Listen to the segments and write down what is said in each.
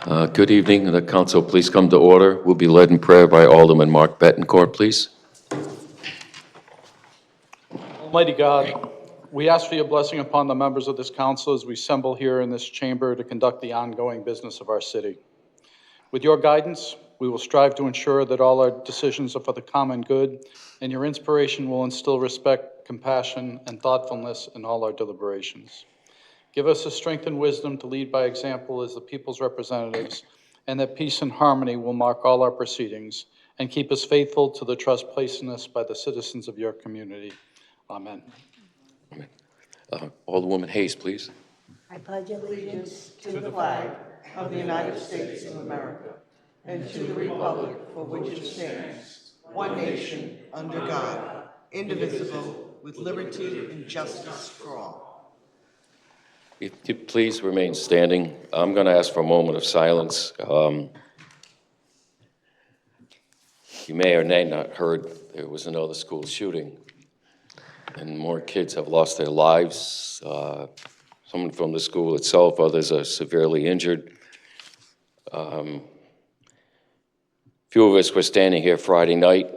Good evening. The council, please come to order. We'll be led in prayer by Alderman Mark Betancourt, please. Almighty God, we ask for your blessing upon the members of this council as we assemble here in this chamber to conduct the ongoing business of our city. With your guidance, we will strive to ensure that all our decisions are for the common good, and your inspiration will instill respect, compassion, and thoughtfulness in all our deliberations. Give us the strength and wisdom to lead by example as the people's representatives, and that peace and harmony will mark all our proceedings, and keep us faithful to the trust placed in us by the citizens of your community. Amen. Alderwoman Hayes, please. I pledge allegiance to the flag of the United States of America and to the republic for which it stands, one nation, under God, indivisible, with liberty and justice for all. If you please remain standing, I'm going to ask for a moment of silence. You may or may not heard there was another school shooting, and more kids have lost their lives. Someone from the school itself, others are severely injured. Few of us were standing here Friday night.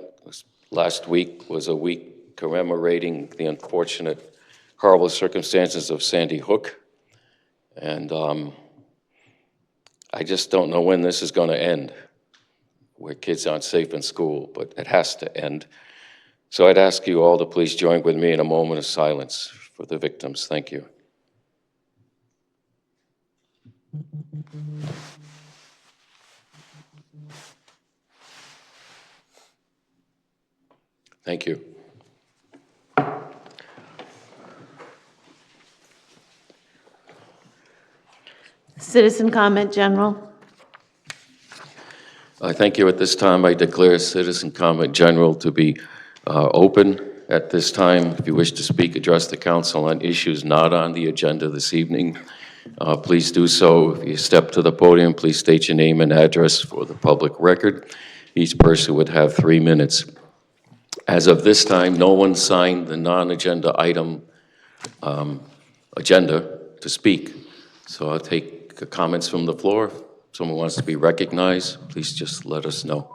Last week was a week commemorating the unfortunate, horrible circumstances of Sandy Hook. And I just don't know when this is going to end, where kids aren't safe in school, but it has to end. So I'd ask you all to please join with me in a moment of silence for the victims. Thank you. Thank you. Citizen comment, General. I thank you. At this time, I declare citizen comment general to be open at this time. If you wish to speak, address the council on issues not on the agenda this evening, please do so. If you step to the podium, please state your name and address for the public record. Each person would have 3 minutes. As of this time, no one signed the non-agenda item agenda to speak. So I'll take comments from the floor. If someone wants to be recognized, please just let us know.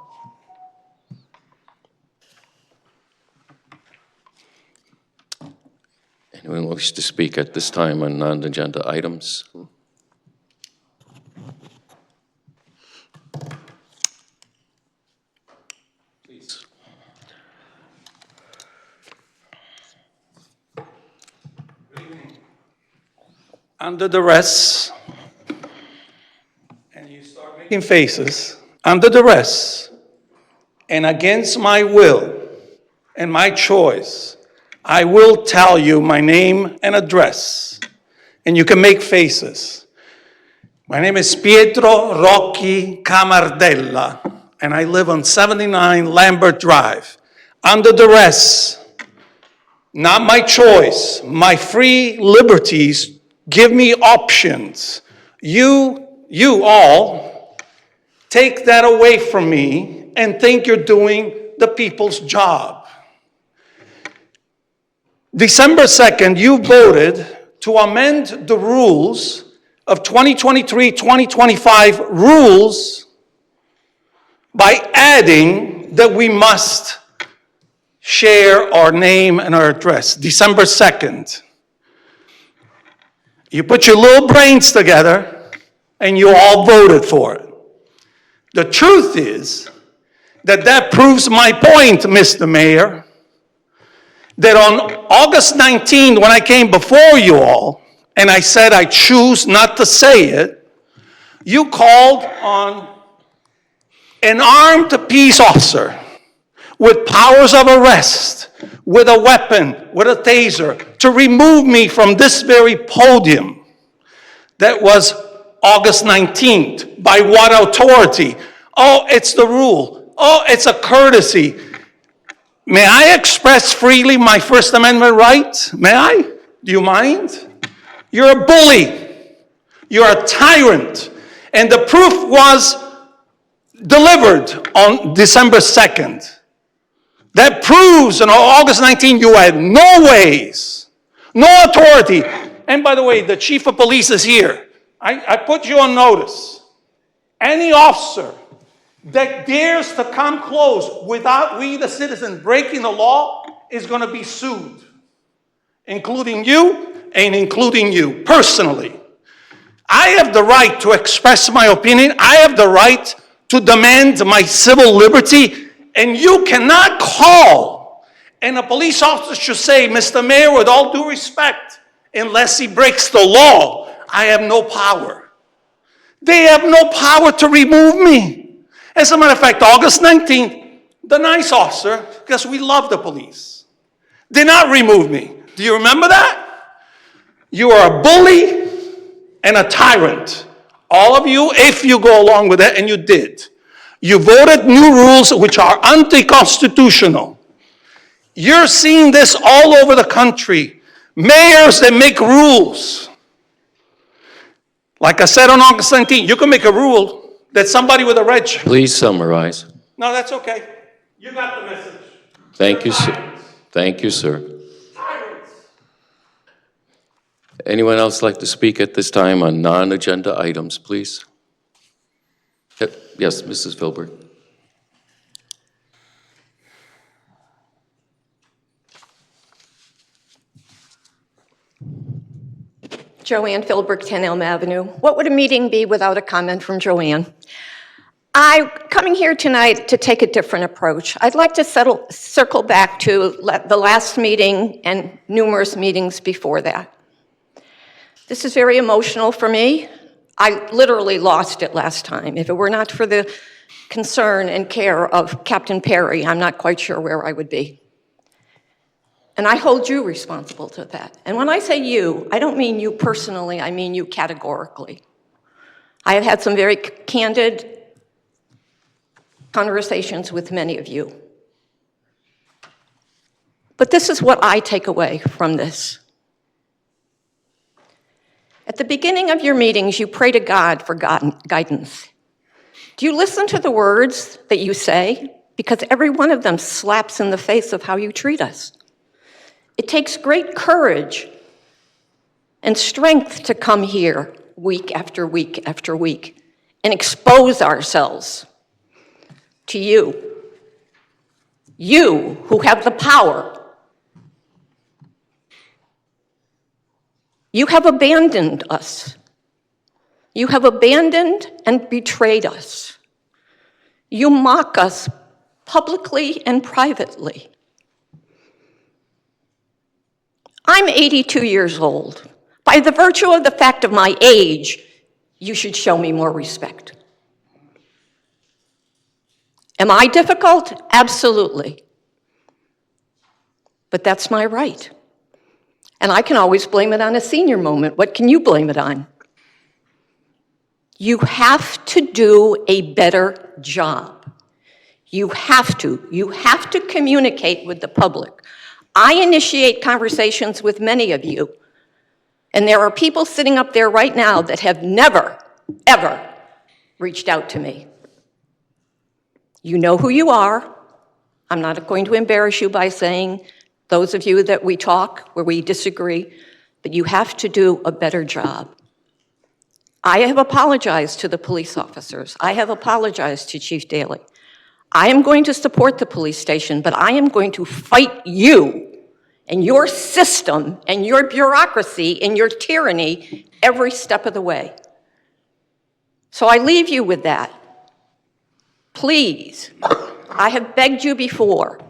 Anyone wish to speak at this time on non-agenda items? Please. Under duress, and you start making faces, under duress and against my will and my choice, I will tell you my name and address, and you can make faces. My name is Pietro Rocchi Camardella, and I live on 79 Lambert Drive. Under duress, not my choice, my free liberties give me options. You all take that away from me and think you're doing the people's job. December 2nd, you voted to amend the rules of 2023-2025 rules by adding that we must share our name and our address. December 2nd. You put your little brains together and you all voted for it. The truth is that proves my point, Mr. Mayor, that on August 19th, when I came before you all, and I said I choose not to say it, you called on an armed peace officer with powers of arrest, with a weapon, with a taser, to remove me from this very podium. That was August 19th. By what authority? Oh, it's the rule. Oh, it's a courtesy. May I express freely my First Amendment right? May I? Do you mind? You're a bully. You're a tyrant. And the proof was delivered on December 2nd. That proves on August 19th you had no ways, no authority. And by the way, the chief of police is here. I put you on notice. Any officer that dares to come close without we, the citizen, breaking the law is going to be sued, including you and including you personally. I have the right to express my opinion. I have the right to demand my civil liberty, and you cannot call, and a police officer should say, Mr. Mayor, with all due respect, unless he breaks the law, I have no power. They have no power to remove me. As a matter of fact, August 19th, the nice officer, because we love the police, did not remove me. Do you remember that? You are a bully and a tyrant. All of you, if you go along with it, and you did. You voted new rules which are anti-constitutional. You're seeing this all over the country. Mayors that make rules. Like I said on August 19th, you can make a rule that somebody with a red shirt. Please summarize. No, that's okay. You got the message. Thank you, sir. Thank you, sir. Anyone else like to speak at this time on non-agenda items, please? Yes, Mrs. Filbert. Joanne Philbrook, 10 Elm Avenue. What would a meeting be without a comment from Joanne? I'm coming here tonight to take a different approach. I'd like to circle back to the last meeting and numerous meetings before that. This is very emotional for me. I literally lost it last time. If it were not for the concern and care of Captain Perry, I'm not quite sure where I would be. And I hold you responsible to that. And when I say you, I don't mean you personally, I mean you categorically. I have had some very candid conversations with many of you. But this is what I take away from this. At the beginning of your meetings, you pray to God for guidance. Do you listen to the words that you say? Because every one of them slaps in the face of how you treat us. It takes great courage and strength to come here week after week after week and expose ourselves to you. You who have the power. You have abandoned us. You have abandoned and betrayed us. You mock us publicly and privately. I'm 82 years old. By the virtue of the fact of my age, you should show me more respect. Am I difficult? Absolutely. But that's my right. And I can always blame it on a senior moment. What can you blame it on? You have to do a better job. You have to. You have to communicate with the public. I initiate conversations with many of you, and there are people sitting up there right now that have never, ever reached out to me. You know who you are. I'm not going to embarrass you by saying those of you that we talk where we disagree, but you have to do a better job. I have apologized to the police officers. I have apologized to Chief Daley. I am going to support the police station, but I am going to fight you and your system and your bureaucracy and your tyranny every step of the way. So I leave you with that. Please, I have begged you before,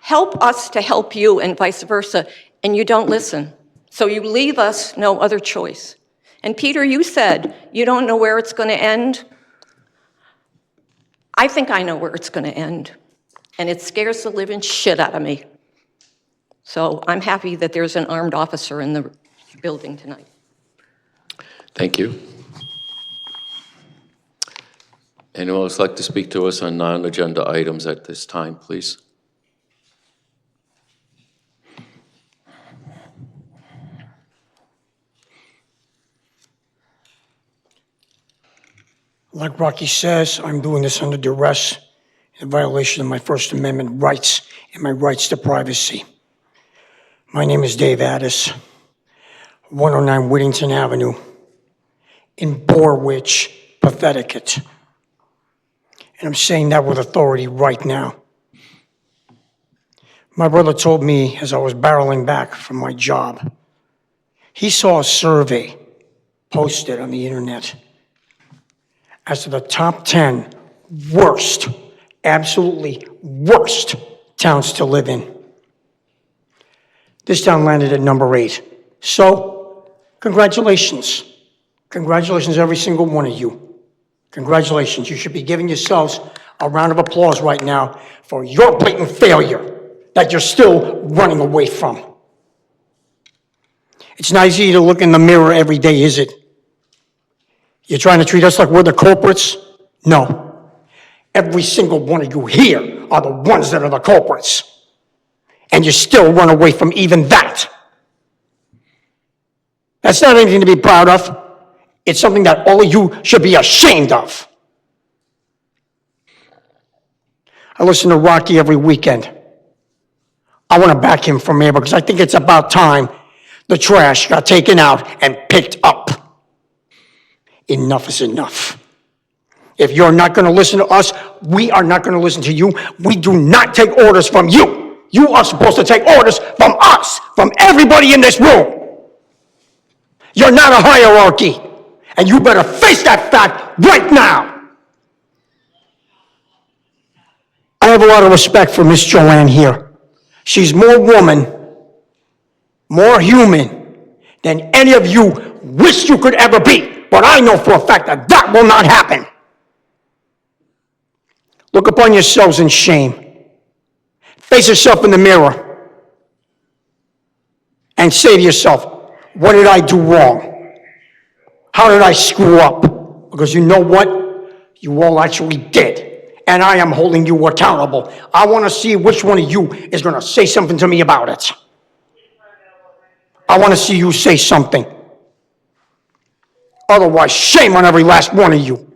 help us to help you and vice versa, and you don't listen. So you leave us no other choice. And Peter, you said you don't know where it's going to end. I think I know where it's going to end, and it scares the living shit out of me. So I'm happy that there's an armed officer in the building tonight. Thank you. Anyone else like to speak to us on non-agenda items at this time, please? Like Rocky says, I'm doing this under duress in violation of my First Amendment rights and my rights to privacy. My name is Dave Addis, 109 Whittington Avenue in Borwich, Connecticut. And I'm saying that with authority right now. My brother told me as I was barreling back from my job, he saw a survey posted on the internet as to the top 10 worst, absolutely worst towns to live in. This town landed at number 8. So, congratulations. Congratulations, every single one of you. Congratulations. You should be giving yourselves a round of applause right now for your blatant failure that you're still running away from. It's not easy to look in the mirror every day, is it? You're trying to treat us like we're the culprits? No. Every single one of you here are the ones that are the culprits. And you still run away from even that. That's not anything to be proud of. It's something that all of you should be ashamed of. I listen to Rocky every weekend. I want to back him for mayor because I think it's about time the trash got taken out and picked up. Enough is enough. If you're not going to listen to us, we are not going to listen to you. We do not take orders from you. You are supposed to take orders from us, from everybody in this room. You're not a hierarchy, and you better face that fact right now. I have a lot of respect for Miss Joanne here. She's more woman, more human than any of you wish you could ever be. But I know for a fact that that will not happen. Look upon yourselves in shame. Face yourself in the mirror and say to yourself, what did I do wrong? How did I screw up? Because you know what? You all actually did. And I am holding you accountable. I want to see which one of you is going to say something to me about it. I want to see you say something. Otherwise, shame on every last one of you.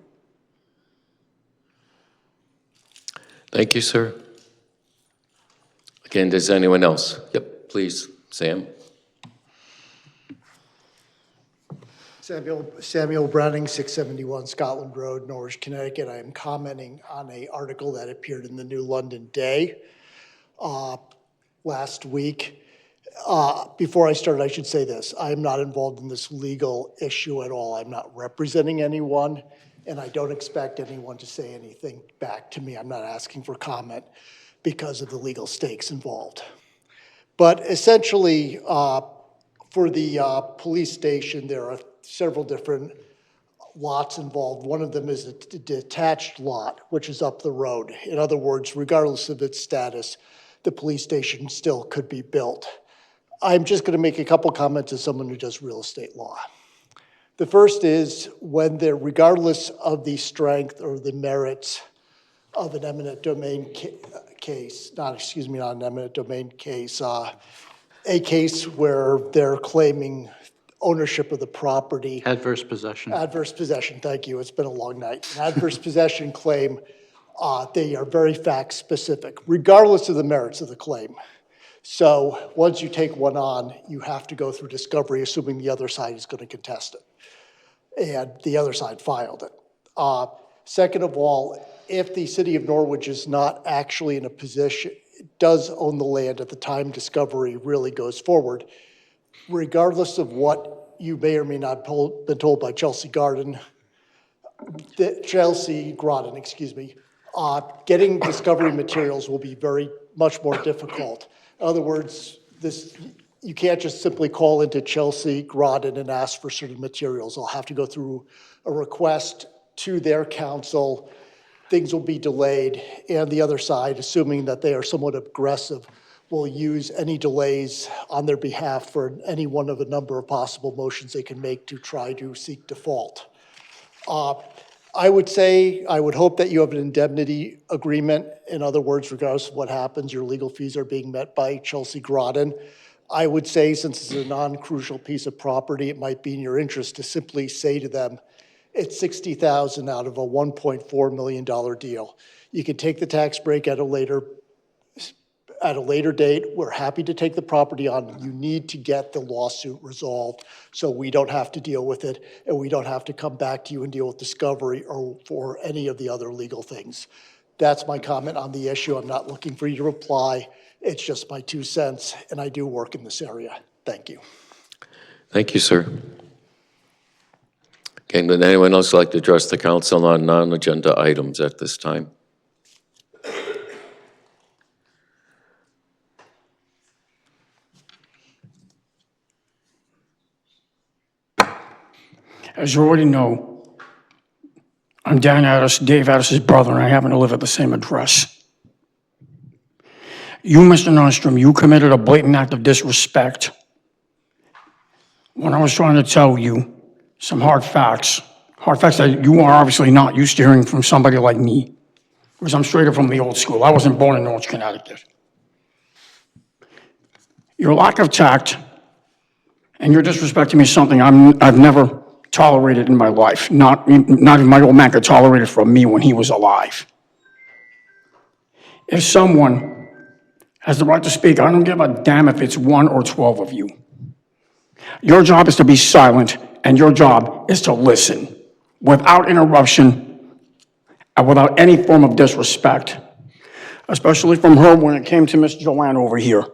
Thank you, sir. Again, does anyone else? Yep, please, Sam. Samuel Browning, 671 Scotland Road, Norwich, Connecticut. I am commenting on an article that appeared in the New London Day last week. Before I start, I should say this. I am not involved in this legal issue at all. I'm not representing anyone, and I don't expect anyone to say anything back to me. I'm not asking for comment because of the legal stakes involved. But essentially, for the police station, there are several different lots involved. One of them is a detached lot, which is up the road. In other words, regardless of its status, the police station still could be built. I'm just going to make a couple comments as someone who does real estate law. The first is when there, regardless of the strength or the merits of an eminent domain case, not an eminent domain case, a case where they're claiming ownership of the property. Adverse possession. Adverse possession, thank you. It's been a long night. An adverse possession claim, they are very fact specific, regardless of the merits of the claim. So once you take one on, you have to go through discovery, assuming the other side is going to contest it. And the other side filed it. Second of all, if the city of Norwich is not actually in a position, does own the land at the time discovery really goes forward, regardless of what you may or may not have been told by Chelsea Groton, getting discovery materials will be very much more difficult. In other words, you can't just simply call into Chelsea Groton and ask for certain materials. I'll have to go through a request to their counsel. Things will be delayed, and the other side, assuming that they are somewhat aggressive, will use any delays on their behalf for any one of a number of possible motions they can make to try to seek default. I would hope that you have an indemnity agreement. In other words, regardless of what happens, your legal fees are being met by Chelsea Groton. I would say, since it's a non-crucial piece of property, it might be in your interest to simply say to them, it's $60,000 out of a $1.4 million deal. You can take the tax break at a later at a later date. We're happy to take the property on. You need to get the lawsuit resolved so we don't have to deal with it and we don't have to come back to you and deal with discovery or for any of the other legal things. That's my comment on the issue. I'm not looking for you to reply. It's just my 2 cents, and I do work in this area. Thank you. Thank you, sir. Okay, would anyone else like to address the council on non-agenda items at this time? As you already know, I'm Dan Addis, Dave Addis's brother, and I happen to live at the same address. You, Mr. Nystrom, you committed a blatant act of disrespect when I was trying to tell you some hard facts that you are obviously not used to hearing from somebody like me, because I'm straight up from the old school. I wasn't born in Norwich, Connecticut. Your lack of tact and your disrespect to me is something I've never tolerated in my life. Not even my old man could tolerate it from me when he was alive. If someone has the right to speak, I don't give a damn if it's 1 or 12 of you. Your job is to be silent, and your job is to listen without interruption and without any form of disrespect, especially from her when it came to Miss Joanne over here.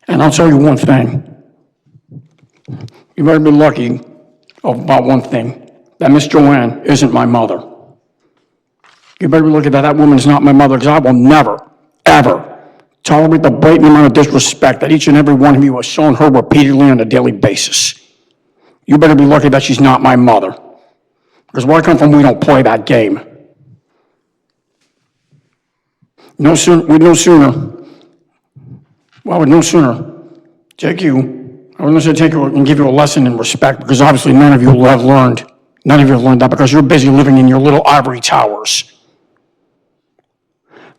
And I'll tell you one thing. You better be lucky about one thing, that Miss Joanne isn't my mother. You better be lucky that that woman is not my mother, because I will never, ever tolerate the blatant amount of disrespect that each and every one of you has shown her repeatedly on a daily basis. You better be lucky that she's not my mother, because where I come from, we don't play that game. We'd no sooner take you, I was going to take you and give you a lesson in respect, because obviously none of you have learned that, because you're busy living in your little ivory towers.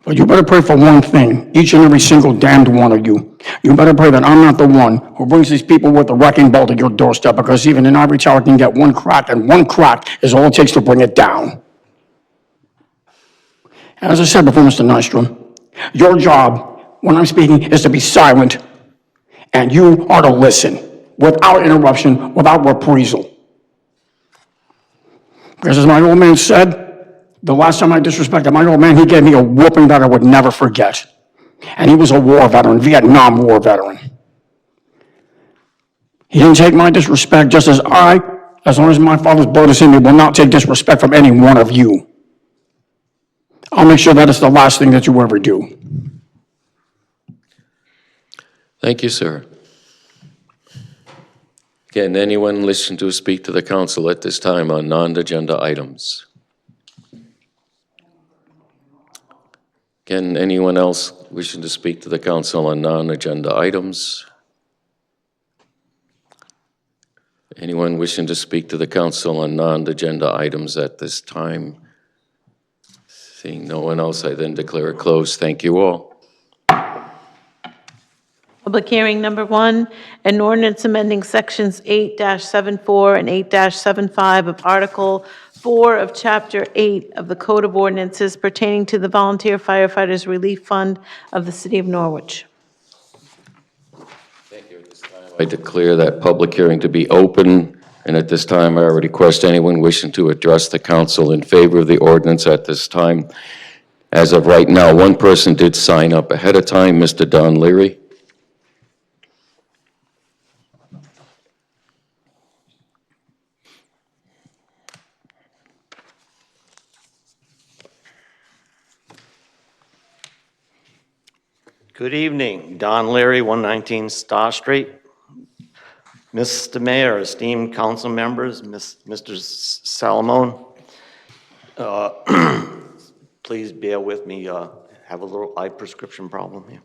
But you better pray for one thing, each and every single damned one of you. You better pray that I'm not the one who brings these people with a wrecking ball to your doorstep, because even an ivory tower can get one crack, and one crack is all it takes to bring it down. As I said before, Mr. Nystrom, your job when I'm speaking is to be silent, and you are to listen without interruption, without reprisal. Because as my old man said, the last time I disrespected my old man, he gave me a whooping that I would never forget. And he was a war veteran, Vietnam War veteran. He didn't take my disrespect, just as I, as long as my father's blood is in me, will not take disrespect from any one of you. I'll make sure that it's the last thing that you ever do. Thank you, sir. Can anyone listen to speak to the council at this time on non-agenda items? Can anyone else wishing to speak to the council on non-agenda items? Anyone wishing to speak to the council on non-agenda items at this time? Seeing no one else, I then declare it closed. Thank you all. Public hearing number 1, an ordinance amending sections 8-74 and 8-75 of Article 4 of Chapter 8 of the Code of Ordinances pertaining to the Volunteer Firefighters Relief Fund of the City of Norwich. Thank you. At this time, I declare that public hearing to be open, and at this time, I request anyone wishing to address the council in favor of the ordinance at this time. As of right now, one person did sign up ahead of time, Mr. Don Leary. Good evening, Don Leary, 119 Star Street. Mr. Mayor, esteemed council members, Mr. Salamone, please bear with me, have a little eye prescription problem here.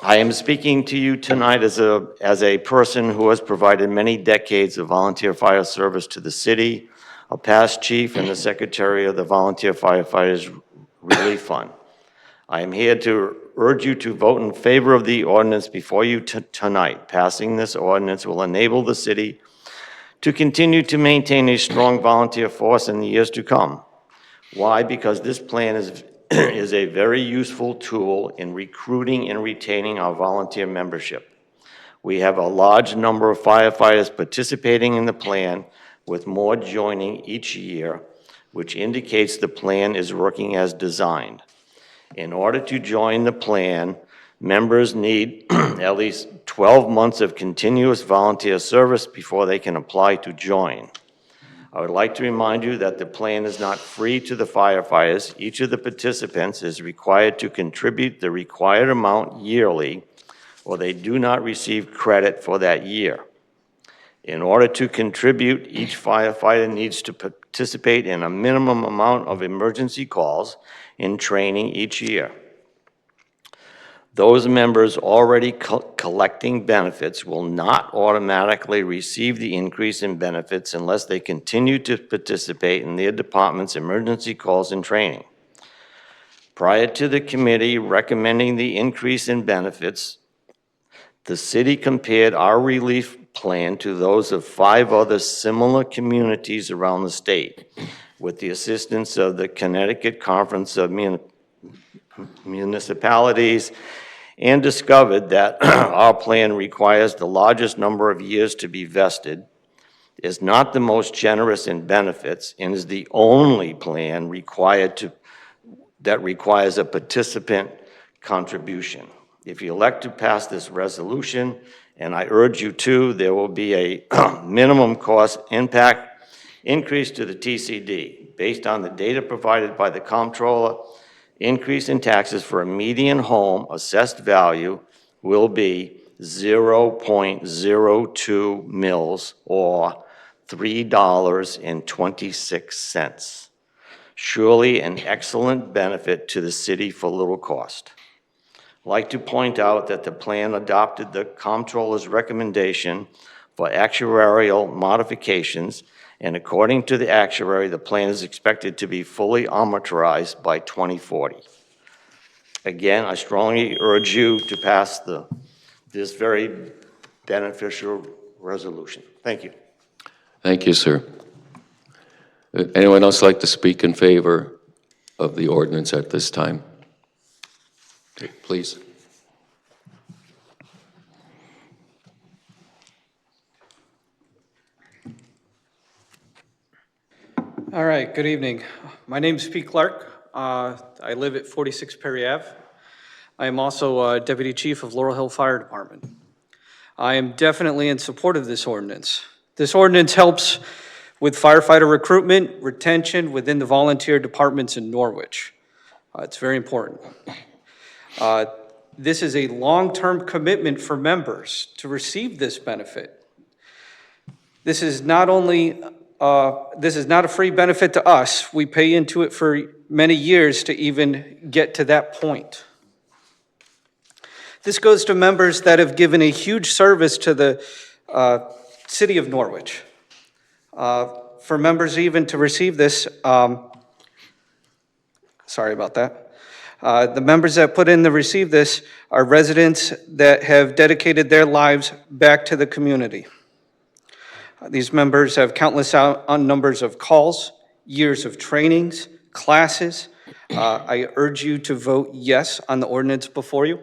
I am speaking to you tonight as a person who has provided many decades of volunteer fire service to the city, a past chief and the secretary of the Volunteer Firefighters Relief Fund. I am here to urge you to vote in favor of the ordinance before you tonight. Passing this ordinance will enable the city to continue to maintain a strong volunteer force in the years to come. Why? Because this plan is, is a very useful tool in recruiting and retaining our volunteer membership. We have a large number of firefighters participating in the plan, with more joining each year, which indicates the plan is working as designed. In order to join the plan, members need at least 12 months of continuous volunteer service before they can apply to join. I would like to remind you that the plan is not free to the firefighters. Each of the participants is required to contribute the required amount yearly, or they do not receive credit for that year. In order to contribute, each firefighter needs to participate in a minimum amount of emergency calls in training each year. Those members already collecting benefits will not automatically receive the increase in benefits unless they continue to participate in their department's emergency calls and training. Prior to the committee recommending the increase in benefits, the city compared our relief plan to those of 5 other similar communities around the state, with the assistance of the Connecticut Conference of Municipalities, and discovered that our plan requires the largest number of years to be vested, is not the most generous in benefits, and is the only plan that requires a participant contribution. If you elect to pass this resolution, and I urge you to, there will be a minimum cost impact increase to the TCD. Based on the data provided by the comptroller, increase in taxes for a median home assessed value will be 0.02 mils, or $3.26. Surely an excellent benefit to the city for little cost. I'd like to point out that the plan adopted the comptroller's recommendation for actuarial modifications, and according to the actuary, the plan is expected to be fully amortized by 2040. Again, I strongly urge you to pass this very beneficial resolution. Thank you. Thank you, sir. Anyone else like to speak in favor of the ordinance at this time? Okay, please. All right, good evening. My name is Pete Clark. I live at 46 Perry Ave. I am also Deputy Chief of Laurel Hill Fire Department. I am definitely in support of this ordinance. This ordinance helps with firefighter recruitment, retention within the volunteer departments in Norwich. It's very important. This is a long-term commitment for members to receive this benefit. This is not a free benefit to us. We pay into it for many years to even get to that point. This goes to members that have given a huge service to the city of Norwich. For members even to receive this, sorry about that. The members that put in to receive this are residents that have dedicated their lives back to the community. These members have countless numbers of calls, years of trainings, classes. I urge you to vote yes on the ordinance before you,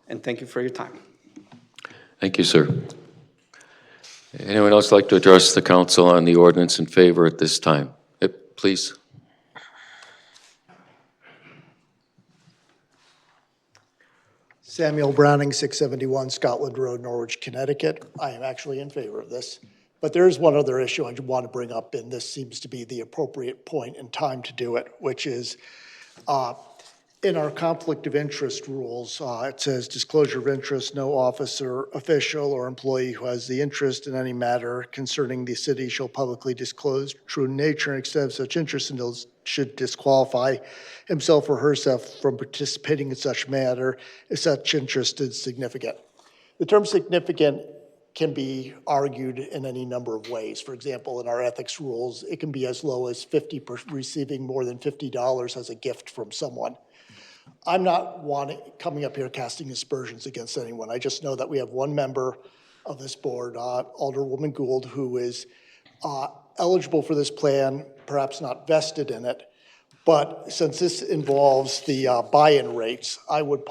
and thank you for your time. Thank you, sir. Anyone else like to address the council on the ordinance in favor at this time? Please. Samuel Browning, 671 Scotland Road, Norwich, Connecticut. I am actually in favor of this. But there is one other issue I want to bring up, and this seems to be the appropriate point in time to do it, which is in our conflict of interest rules, it says disclosure of interest, no officer, official, or employee who has the interest in any matter concerning the city shall publicly disclose true nature and extent of such interest, and should disqualify himself or herself from participating in such matter if such interest is significant. The term significant can be argued in any number of ways. For example, in our ethics rules, it can be as low as receiving more than $50 as a gift from someone. I'm not coming up here casting aspersions against anyone. I just know that we have one member of this board, Alderwoman Gould, who is eligible for this plan, perhaps not vested in it, But since this involves the buy-in rates, I would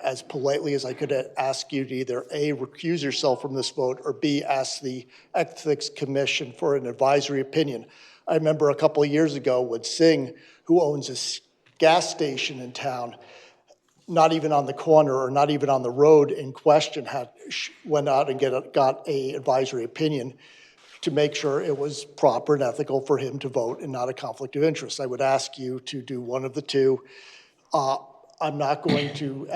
as politely as I could ask you to either A, recuse yourself from this vote, or B, ask the Ethics Commission for an advisory opinion. I remember a couple of years ago when Singh, who owns a gas station in town, not even on the corner or not even on the road in question, went out and got a advisory opinion to make sure it was proper and ethical for him to vote and not a conflict of interest. I would ask you to do one of the two. I'm not going to,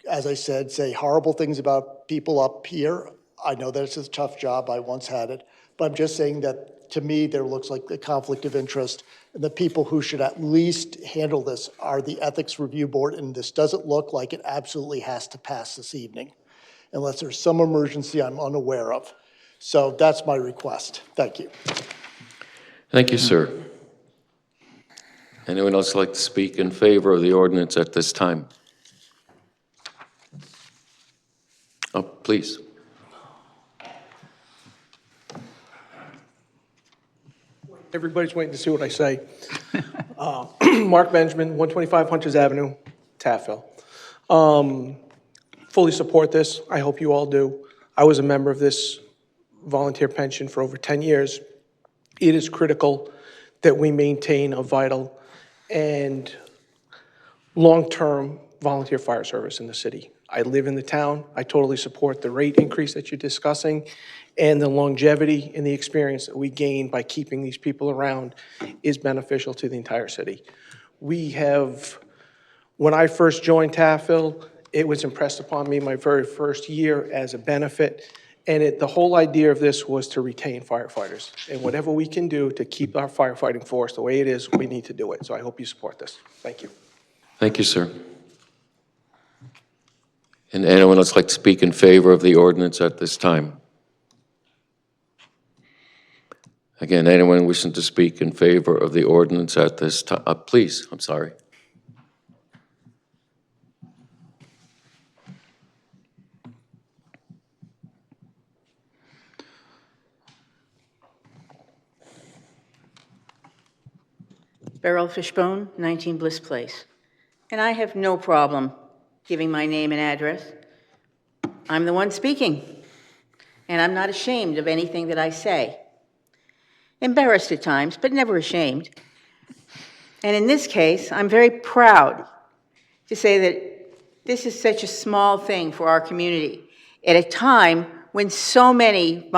as I said, say horrible things about people up here. I know that it's a tough job. I once had it. But I'm just saying that, to me, there looks like a conflict of interest. And the people who should at least handle this are the Ethics Review Board, and this doesn't look like it absolutely has to pass this evening, unless there's some emergency I'm unaware of. So that's my request. Thank you. Thank you, sir. Anyone else like to speak in favor of the ordinance at this time? Oh, please. Everybody's waiting to see what I say. Mark Benjamin, 125 Hunter's Avenue, Taffville. Fully support this. I hope you all do. I was a member of this volunteer pension for over 10 years. It is critical that we maintain a vital and long-term volunteer fire service in the city. I live in the town. I totally support the rate increase that you're discussing, and the longevity and the experience that we gain by keeping these people around is beneficial to the entire city. When I first joined Taffville, it was impressed upon me my very first year as a benefit, and the whole idea of this was to retain firefighters. And whatever we can do to keep our firefighting force the way it is, we need to do it. So I hope you support this. Thank you. Thank you, sir. And anyone else like to speak in favor of the ordinance at this time? Again, anyone wishing to speak in favor of the ordinance at this time? Please, I'm sorry. Beryl Fishbone, 19 Bliss Place. And I have no problem giving my name and address. I'm the one speaking, and I'm not ashamed of anything that I say. Embarrassed at times, but never ashamed. And in this case, I'm very proud to say that this is such a small thing for our community at a time when so many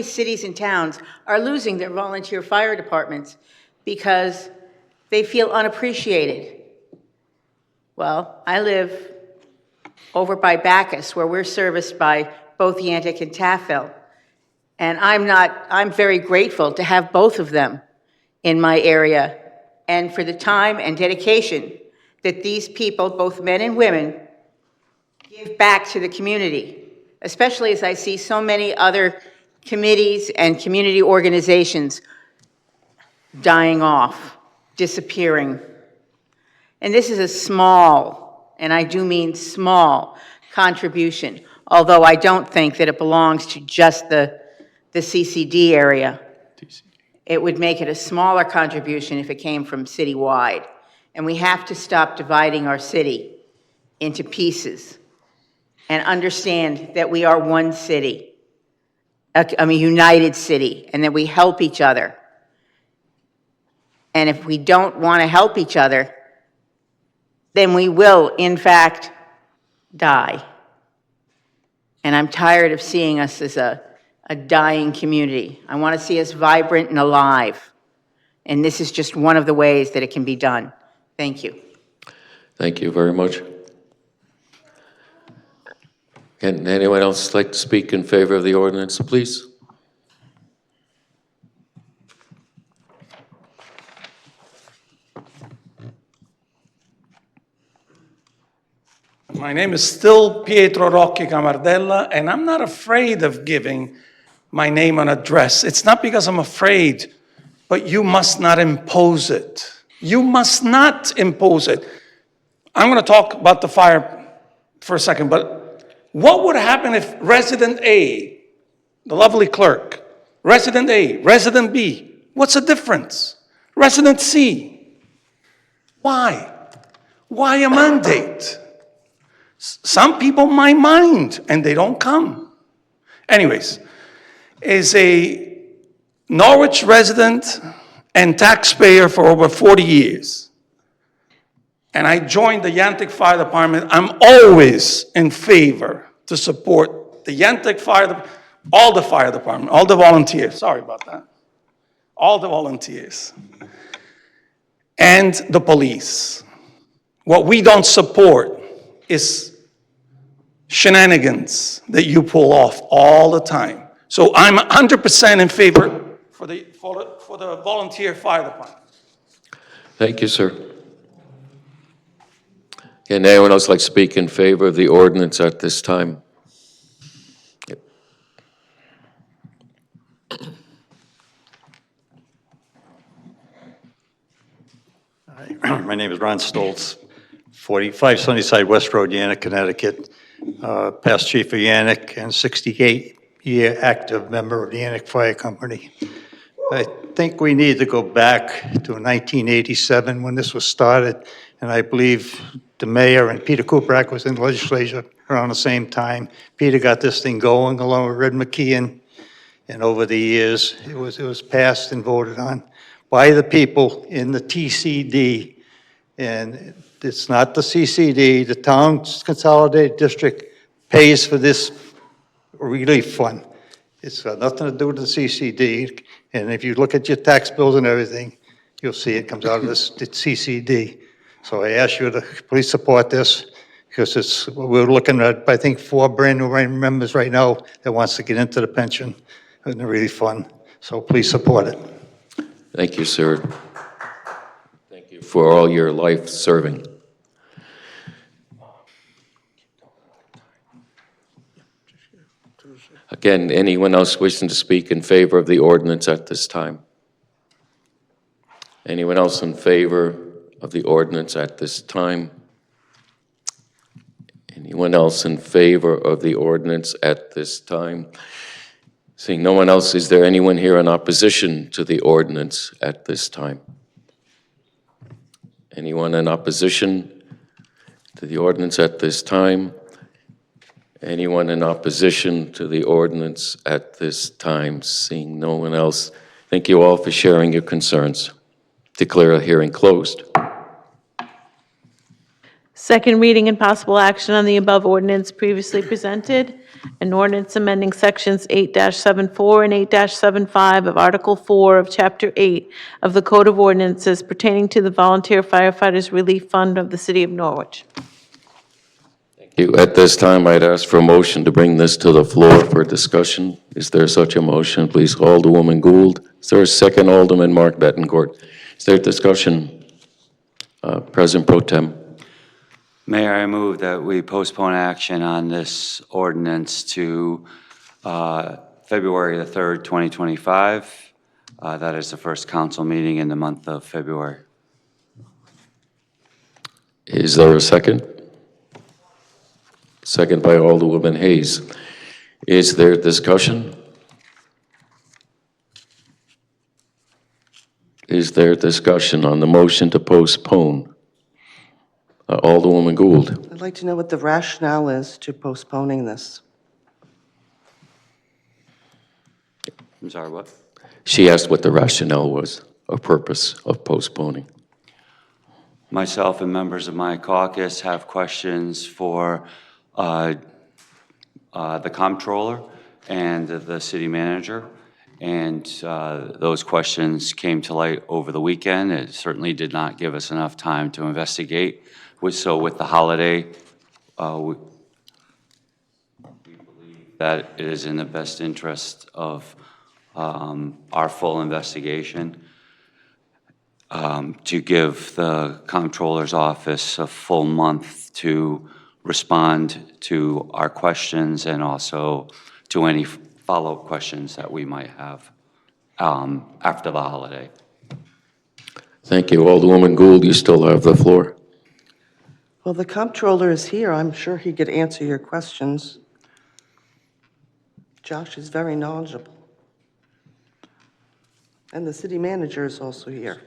cities and towns are losing their volunteer fire departments because they feel unappreciated. Well, I live over by Bacchus, where we're serviced by both Yantic and Taffville. And I'm very grateful to have both of them in my area and for the time and dedication that these people, both men and women, give back to the community, especially as I see so many other committees and community organizations dying off, disappearing. And this is a small, and I do mean small, contribution, although I don't think that it belongs to just the CCD area. It would make it a smaller contribution if it came from citywide. And we have to stop dividing our city into pieces and understand that we are one city, a united city, and that we help each other. And if we don't want to help each other, then we will, in fact, die. And I'm tired of seeing us as a dying community. I want to see us vibrant and alive. And this is just one of the ways that it can be done. Thank you. Thank you very much. Can anyone else like to speak in favor of the ordinance, please? My name is still Pietro Rocchi Camardella, and I'm not afraid of giving my name and address. It's not because I'm afraid, but you must not impose it. You must not impose it. I'm going to talk about the fire for a second, but what would happen if resident A, the lovely clerk, resident A, resident B, what's the difference? Resident C, why? Why a mandate? Some people might mind and they don't come. Anyways, as a Norwich resident and taxpayer for over 40 years, and I joined the Yantic Fire Department, I'm always in favor to support the Yantic all the fire department, all the volunteers, sorry about that, all the volunteers, and the police. What we don't support is shenanigans that you pull off all the time. So I'm 100% in favor for the volunteer fire department. Thank you, sir. Can anyone else like to speak in favor of the ordinance at this time? Yep. My name is Ron Stoltz, 45 Sunnyside West Road, Yannick, Connecticut. Past chief of Yannick and 68-year active member of the Yannick Fire Company. I think we need to go back to 1987 when this was started, and I believe the mayor and Peter Kupiec was in the legislature around the same time. Peter got this thing going along with Red McKeon, and over the years, it was passed and voted on by the people in the TCD. And it's not the CCD, the Town Consolidated District pays for this relief fund. It's got nothing to do with the CCD, and if you look at your tax bills and everything, you'll see it comes out of this the CCD. So I ask you to please support this, because we're looking at, I think, 4 brand new members right now that wants to get into the pension and the relief fund. So please support it. Thank you, sir. Thank you for all your life serving. Again, anyone else wishing to speak in favor of the ordinance at this time? Anyone else in favor of the ordinance at this time? Anyone else in favor of the ordinance at this time? Seeing no one else, is there anyone here in opposition to the ordinance at this time? Anyone in opposition to the ordinance at this time? Anyone in opposition to the ordinance at this time? Seeing no one else, thank you all for sharing your concerns. Declare a hearing closed. Second reading and possible action on the above ordinance previously presented. An ordinance amending sections 8-74 and 8-75 of Article 4 of Chapter 8 of the Code of Ordinances pertaining to the Volunteer Firefighters Relief Fund of the City of Norwich. Thank you. At this time, I'd ask for a motion to bring this to the floor for discussion. Is there such a motion? Please, Alderwoman Gould. Is there a second? Alderman Mark Bettencourt. Is there discussion? President Pro Tem. Mayor, I move that we postpone action on this ordinance to February the 3rd, 2025. That is the first council meeting in the month of February. Is there a second? Second by Alderwoman Hayes. Is there discussion? Is there discussion on the motion to postpone? Alderwoman Gould. I'd like to know what the rationale is to postponing this. I'm sorry, what? She asked what the rationale was, or purpose of postponing. Myself and members of my caucus have questions for the comptroller and the city manager. And those questions came to light over the weekend. It certainly did not give us enough time to investigate. So with the holiday, we believe that it is in the best interest of our full investigation to give the comptroller's office a full month to respond to our questions and also to any follow-up questions that we might have after the holiday. Thank you. Alderwoman Gould, you still have the floor. Well, the comptroller is here. I'm sure he could answer your questions. Josh is very knowledgeable. And the city manager is also here.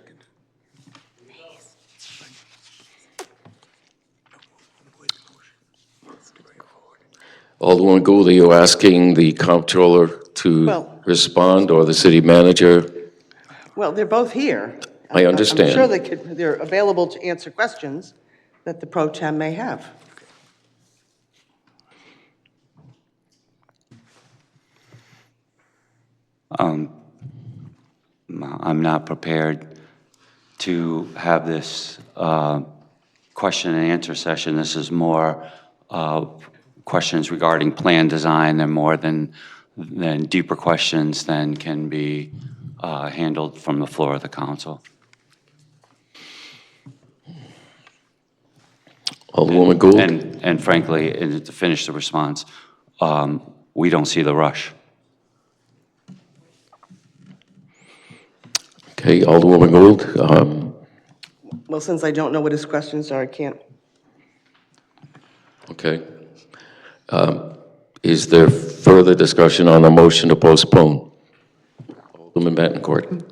Alderwoman Gould, are you asking the comptroller to Well- respond, or the city manager? Well, they're both here. I understand. I'm sure they're available to answer questions that the pro tem may have. I'm not prepared to have this question and answer session. This is more questions regarding plan design and more than deeper questions than can be handled from the floor of the council. Alderwoman Gould? And frankly, and to finish the response, we don't see the rush. Okay, Alderwoman Gould, Well, since I don't know what his questions are, I can't. okay. Is there further discussion on the motion to postpone? Alderman Betancourt.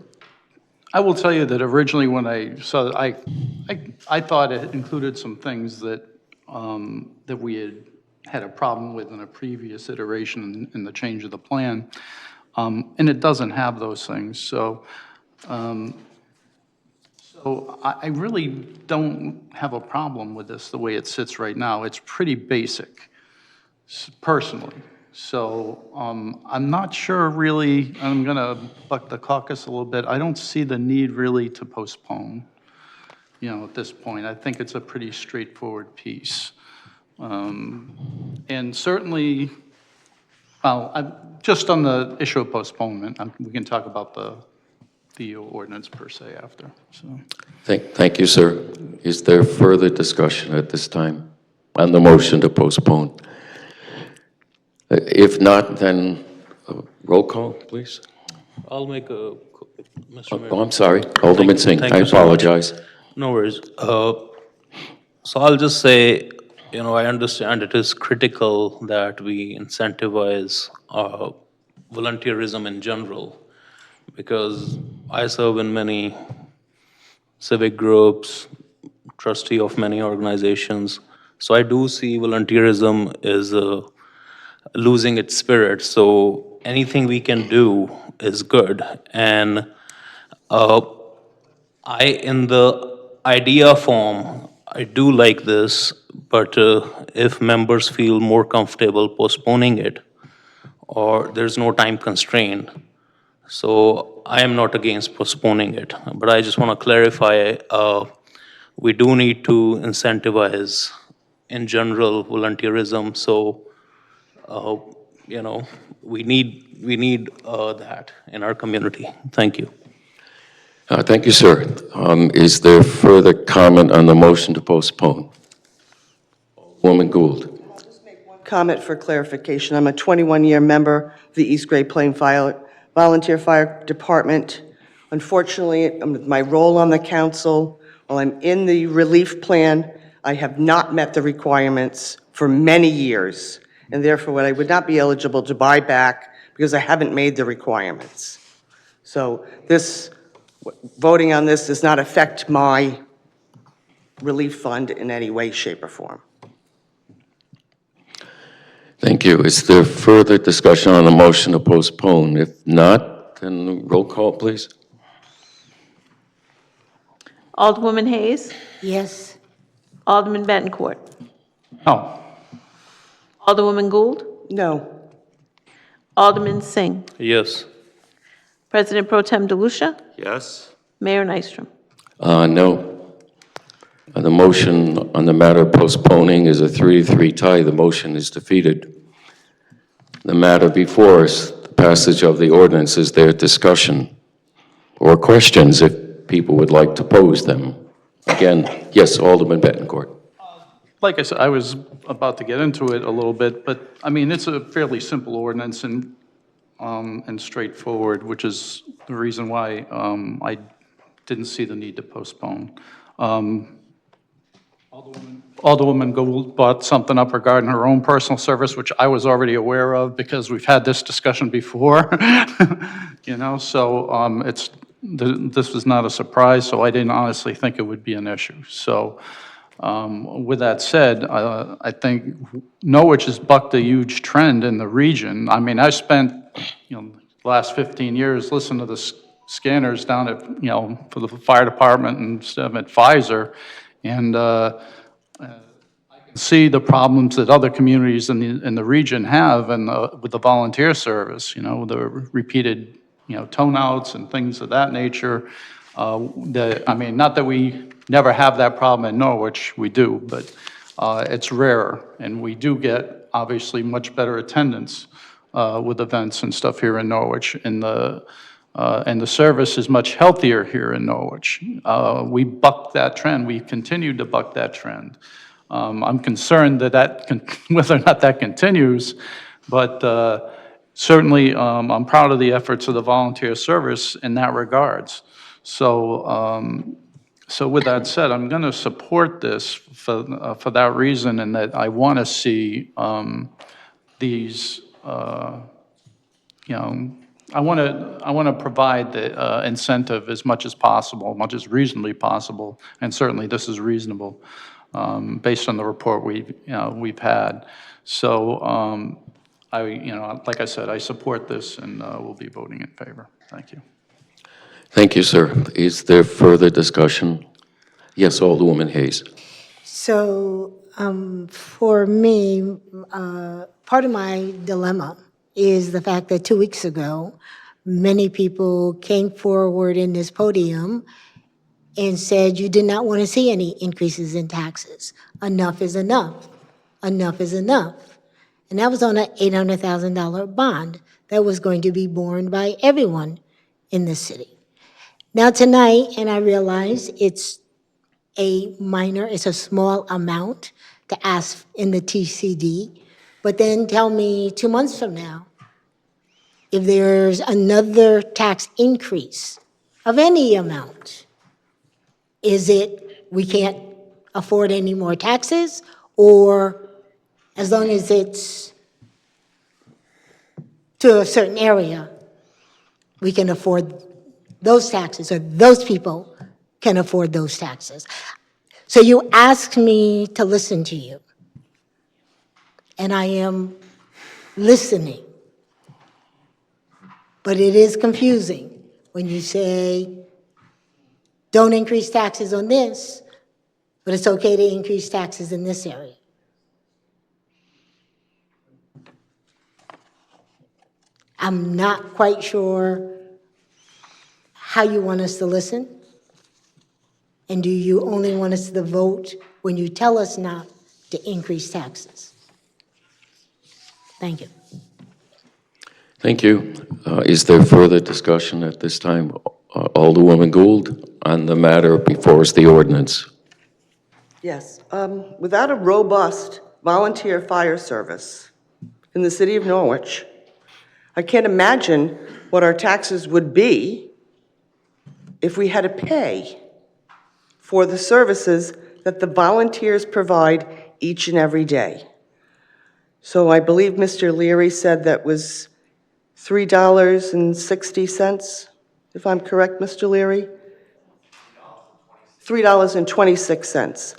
I will tell you that originally when I saw, I thought it included some things that, that we had a problem with in a previous iteration in the change of the plan. And it doesn't have those things, so, I really don't have a problem with this the way it sits right now. It's pretty basic, personally. So I'm not sure really, I'm going to buck the caucus a little bit. I don't see the need really to postpone, you know, at this point. I think it's a pretty straightforward piece. And certainly, well, just on the issue of postponement, we can talk about the ordinance per se after, so. Thank you, sir. Is there further discussion at this time on the motion to postpone? If not, then roll call, please. I'll make a, Mr. Mayor. Oh, I'm sorry, Alderman Singh, Thank I you so much. apologize. No worries. So I'll just say, you know, I understand it is critical that we incentivize volunteerism in general, because I serve in many civic groups, trustee of many organizations. So I do see volunteerism is losing its spirit. So anything we can do is good. And in the idea form, I do like this, but if members feel more comfortable postponing it, or there's no time constraint, so I am not against postponing it. But I just want to clarify, we do need to incentivize, in general, volunteerism. So, you know, we need that in our community. Thank you. Thank you, sir. Is there further comment on the motion to postpone? Woman Gould. Comment for clarification. I'm a 21-year member of the East Great Plains Volunteer Fire Department. Unfortunately, my role on the council, while I'm in the relief plan, I have not met the requirements for many years, and therefore I would not be eligible to buy back because I haven't made the requirements. So voting on this does not affect my relief fund in any way, shape, or form. Thank you. Is there further discussion on the motion to postpone? If not, then roll call, please. Alderwoman Hayes? Yes. Alderman Betancourt? No. Alderwoman Gould? No. Alderman Singh? Yes. President Pro Tem DeLucia? Yes? Mayor Nystrom? No. The motion on the matter of postponing is a 3-3 tie. The motion is defeated. The matter before us, the passage of the ordinance, is there discussion or questions if people would like to pose them? Again, yes, Alderman Betancourt. Like I said, I was about to get into it a little bit, but I mean, it's a fairly simple ordinance and straightforward, which is the reason why I didn't see the need to postpone. Alderwoman Gould brought something up regarding her own personal service, which I was already aware of because we've had this discussion before. You know, so this was not a surprise, so I didn't honestly think it would be an issue. So With that said, I think Norwich has bucked a huge trend in the region. I mean, I spent, the last 15 years listening to the scanners down at, for the fire department and stuff at Pfizer, and see the problems that other communities in the region have and with the volunteer service, the repeated, turnouts and things of that nature. I mean, not that we never have that problem in Norwich, we do, but it's rare, and we do get, obviously, much better attendance with events and stuff here in Norwich, and the service is much healthier here in Norwich. We bucked that trend, we continued to buck that trend. I'm concerned whether or not that continues, but certainly I'm proud of the efforts of the volunteer service in that regards. So with that said, I'm going to support this for that reason, and that I want to see these, I want to provide the incentive as much as possible, much as reasonably possible, and certainly this is reasonable based on the report we've had. So like I said, I support this and will be voting in favor. Thank you. Thank you, sir. Is there further discussion? Yes, Alderwoman Hayes. So for me, part of my dilemma is the fact that 2 weeks ago, many people came forward in this podium and said you did not want to see any increases in taxes. Enough is enough. Enough is enough. And that was on an $800,000 bond that was going to be borne by everyone in the city. Now tonight, and I realize it's a small amount to ask in the TCD, but then tell me 2 months from now, if there's another tax increase of any amount, is it we can't afford any more taxes, or as long as it's to a certain area, we can afford those taxes, or those people can afford those taxes? So you asked me to listen to you, and I am listening. But it is confusing when you say, don't increase taxes on this, but it's okay to increase taxes in this area. I'm not quite sure how you want us to listen. And do you only want us to vote when you tell us not to increase taxes? Thank you. Thank you. Is there further discussion at this time? Alderwoman Gould, on the matter before us, the ordinance. Yes. Without a robust volunteer fire service in the city of Norwich, I can't imagine what our taxes would be if we had to pay for the services that the volunteers provide each and every day. So I believe Mr. Leary said that was $3.60, if I'm correct, Mr. Leary? $3.26.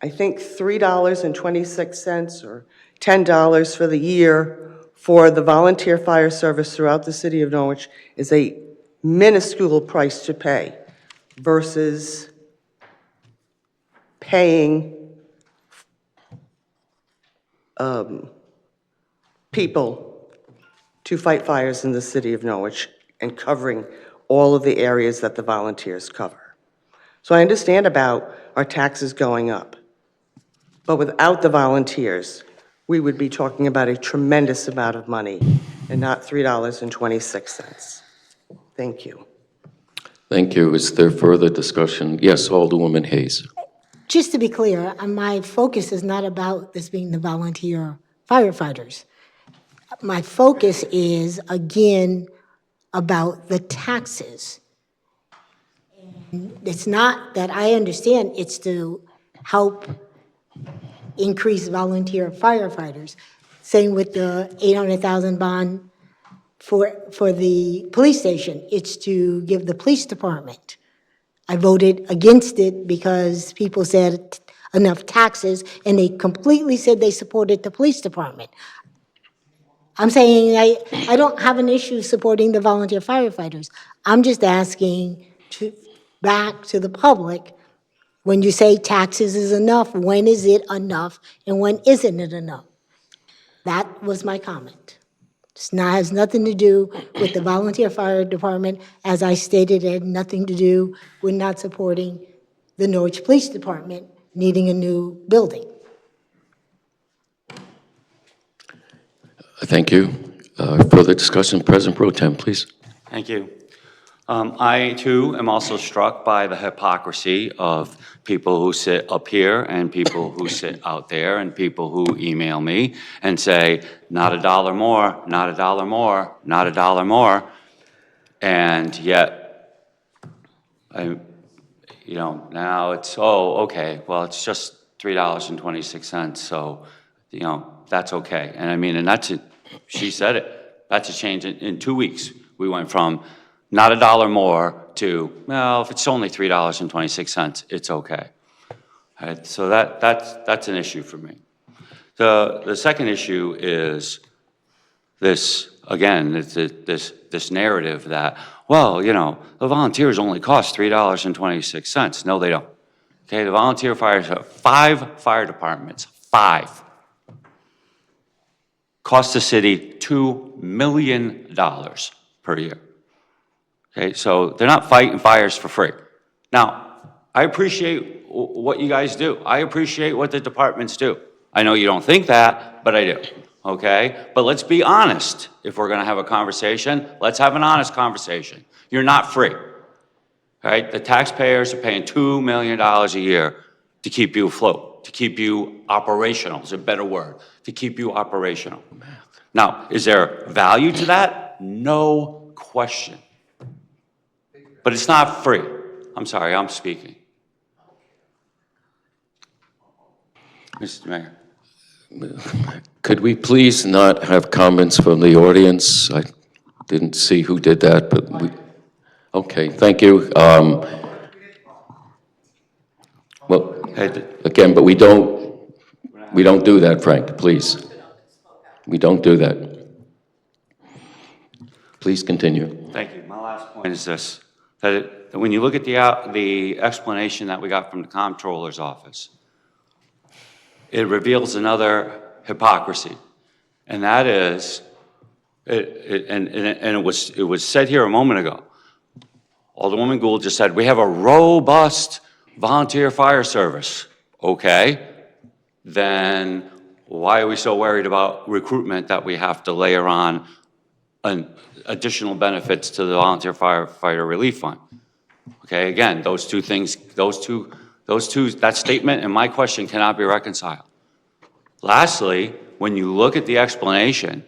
I think $3.26 or $10 for the year for the volunteer fire service throughout the city of Norwich is a minuscule price to pay versus paying people to fight fires in the city of Norwich and covering all of the areas that the volunteers cover. So I understand about our taxes going up, but without the volunteers, we would be talking about a tremendous amount of money and not $3.26. Thank you. Thank you. Is there further discussion? Yes, Alderwoman Hayes. Just to be clear, my focus is not about this being the volunteer firefighters. My focus is, again, about the taxes. It's not that I understand it's to help increase volunteer firefighters. Same with the $800,000 bond for the police station. It's to give the police department. I voted against it because people said enough taxes, and they completely said they supported the police department. I'm saying I don't have an issue supporting the volunteer firefighters. I'm just asking back to the public, when you say taxes is enough, when is it enough and when isn't it enough? That was my comment. Has nothing to do with the volunteer fire department. As I stated, it had nothing to do with not supporting the Norwich Police Department needing a new building. Thank you. Further discussion, President Pro Tem, please. Thank you. I, too, am also struck by the hypocrisy of people who sit up here and people who sit out there and people who email me and say, not a dollar more, not a dollar more, not a dollar more. And yet, now it's, oh, okay, well, it's just $3.26, so, that's okay. And I mean, and that's it. She said it. That's a change in 2 weeks. We went from not a dollar more to, well, if it's only $3.26, it's okay. All right, so that's an issue for me. The second issue is this, again, this narrative that, well, the volunteers only cost $3.26. No, they don't. Okay, the volunteer fires have 5 fire departments, 5. Cost the city $2 million per year. Okay, so they're not fighting fires for free. Now, I appreciate what you guys do. I appreciate what the departments do. I know you don't think that, but I do, okay? But let's be honest. If we're gonna have a conversation, let's have an honest conversation. You're not free, right? The taxpayers are paying $2 million a year to keep you afloat, to keep you operational, is a better word, to keep you operational. Now, is there value to that? No question. But it's not free. I'm sorry, I'm speaking. Mr. Mayor. Could we please not have comments from the audience? I didn't see who did that, but okay, thank you. Well, again, but we don't do that, Frank, please. We don't do that. Please continue. Thank you. My last point is this, that when you look at the explanation that we got from the comptroller's office, it reveals another hypocrisy, and that is, it was said here a moment ago. Alderwoman Gould just said, we have a robust volunteer fire service. Okay, then why are we so worried about recruitment that we have to layer on additional benefits to the Volunteer Firefighter Relief Fund? Okay, again, those two things, that statement and my question cannot be reconciled. Lastly, when you look at the explanation,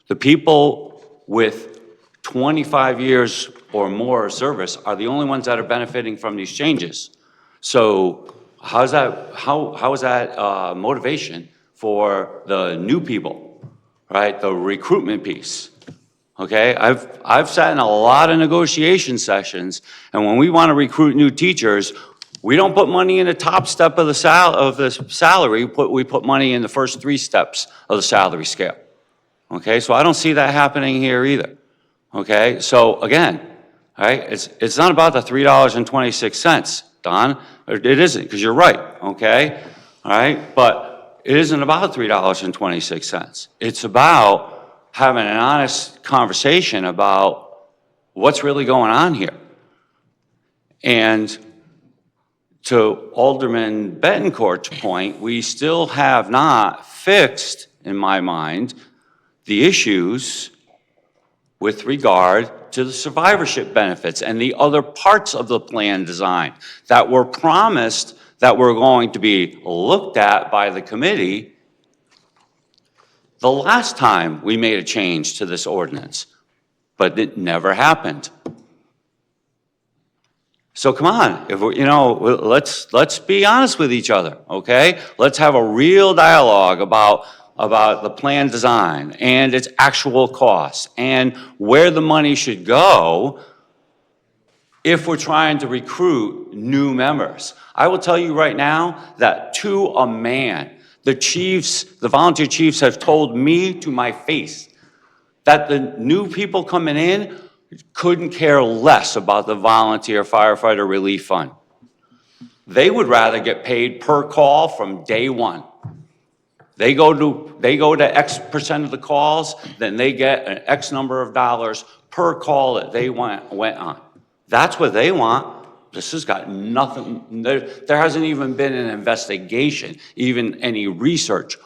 the people with 25 years or more of service are the only ones that are benefiting from these changes. So how is that motivation for the new people, right? The recruitment piece. Okay, I've sat in a lot of negotiation sessions, and when we want to recruit new teachers, we don't put money in the top step of the salary. We put money in the first 3 steps of the salary scale. Okay, so I don't see that happening here either. Okay, so again, all right, it's not about the $3.26, Don. It isn't, because you're right. Okay, all right, but it isn't about $3.26. It's about having an honest conversation about what's really going on here. And to Alderman Betancourt's point, we still have not fixed, in my mind, the issues with regard to the survivorship benefits and the other parts of the plan design that were promised that were going to be looked at by the committee the last time we made a change to this ordinance, but it never happened. So come on, if we're, let's be honest with each other, okay? Let's have a real dialogue about the plan design and its actual costs and where the money should go if we're trying to recruit new members. I will tell you right now that to a man, the chiefs, the volunteer chiefs have told me to my face that the new people coming in couldn't care less about the volunteer firefighter relief fund. They would rather get paid per call from day one. They go to X percent of the calls, then they get an X number of dollars per call that they went on. That's what they want. This has got nothing, there hasn't even been an investigation, even any research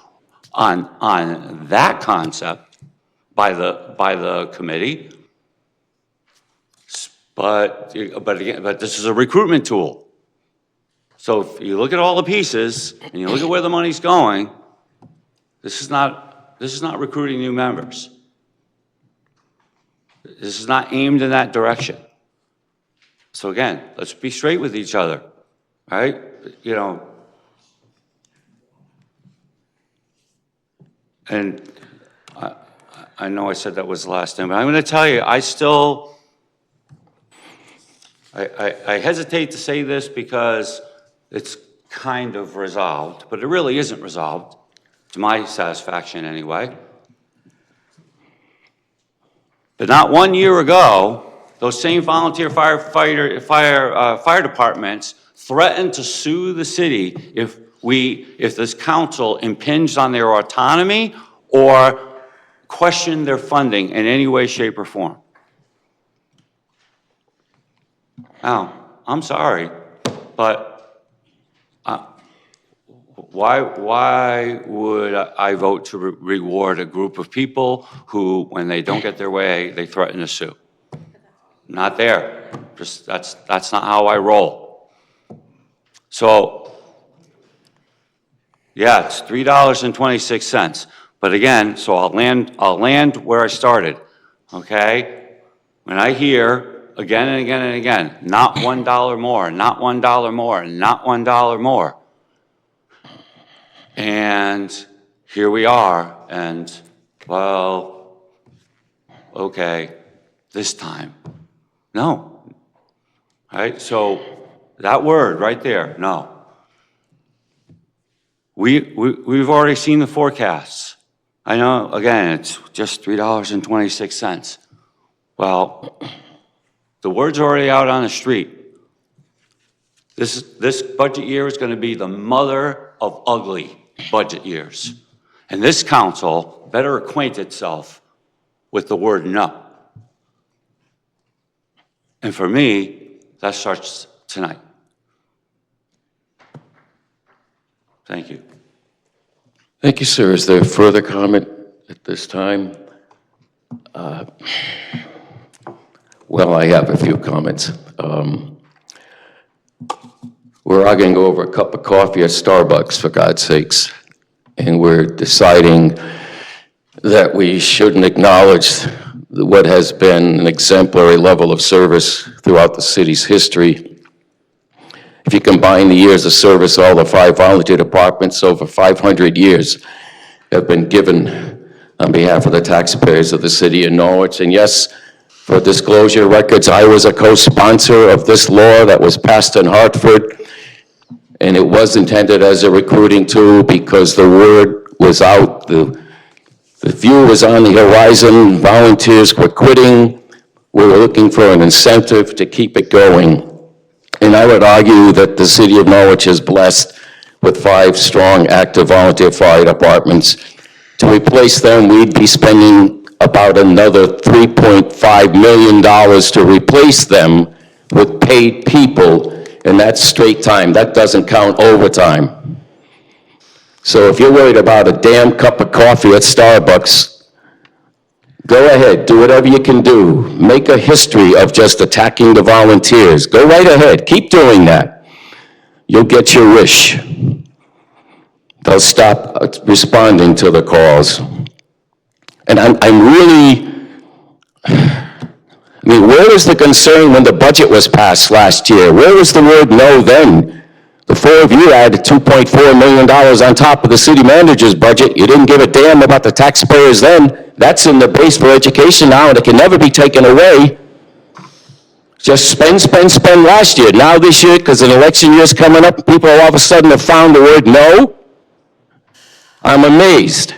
on that concept by the committee. But this is a recruitment tool. So if you look at all the pieces and you look at where the money's going, this is not recruiting new members. This is not aimed in that direction. So again, let's be straight with each other, right? You know, and I know I said that was the last time, but I'm going to tell you, I hesitate to say this because it's kind of resolved, but it really isn't resolved, to my satisfaction anyway. But not 1 year ago, those same volunteer fire departments threatened to sue the city if this council impinged on their autonomy or questioned their funding in any way, shape, or form. Now, I'm sorry, but why would I vote to reward a group of people who, when they don't get their way, they threaten to sue? Not there. Just that's not how I roll. So, yeah, it's $3.26. But again, so I'll land where I started. Okay? When I hear again and again and again, not $1 more, not $1 more, not $1 more. And here we are, and well, okay, this time. No. All right, so that word right there, no. We've already seen the forecasts. I know, again, it's just $3.26. Well, the word's already out on the street. This budget year is going to be the mother of ugly budget years. And this council better acquaint itself with the word no. And for me, that starts tonight. Thank you. Thank you, sir. Is there further comment at this time? Well, I have a few comments. We're all going to go over a cup of coffee at Starbucks, for God's sakes, and we're deciding that we shouldn't acknowledge what has been an exemplary level of service throughout the city's history. If you combine the years of service, all the 5 volunteer departments over 500 years have been given on behalf of the taxpayers of the city of Norwich. And yes, for disclosure records, I was a co-sponsor of this law that was passed in Hartford, and it was intended as a recruiting tool because the word was out, the view was on the horizon, volunteers were quitting, we were looking for an incentive to keep it going. And I would argue that the city of Norwich is blessed with 5 strong, active volunteer fire departments. To replace them, we'd be spending about another $3.5 million to replace them with paid people, and that's straight time. That doesn't count overtime. So if you're worried about a damn cup of coffee at Starbucks, go ahead, do whatever you can do. Make a history of just attacking the volunteers. Go right ahead, keep doing that. You'll get your wish. They'll stop responding to the calls. And I'm really, I mean, where was the concern when the budget was passed last year? Where was the word no then? The 4 of you added $2.4 million on top of the city manager's budget. You didn't give a damn about the taxpayers then. That's in the base for education now, and it can never be taken away. Just spend, spend, spend last year. Now this year, because an election year's coming up, people all of a sudden have found the word no? I'm amazed.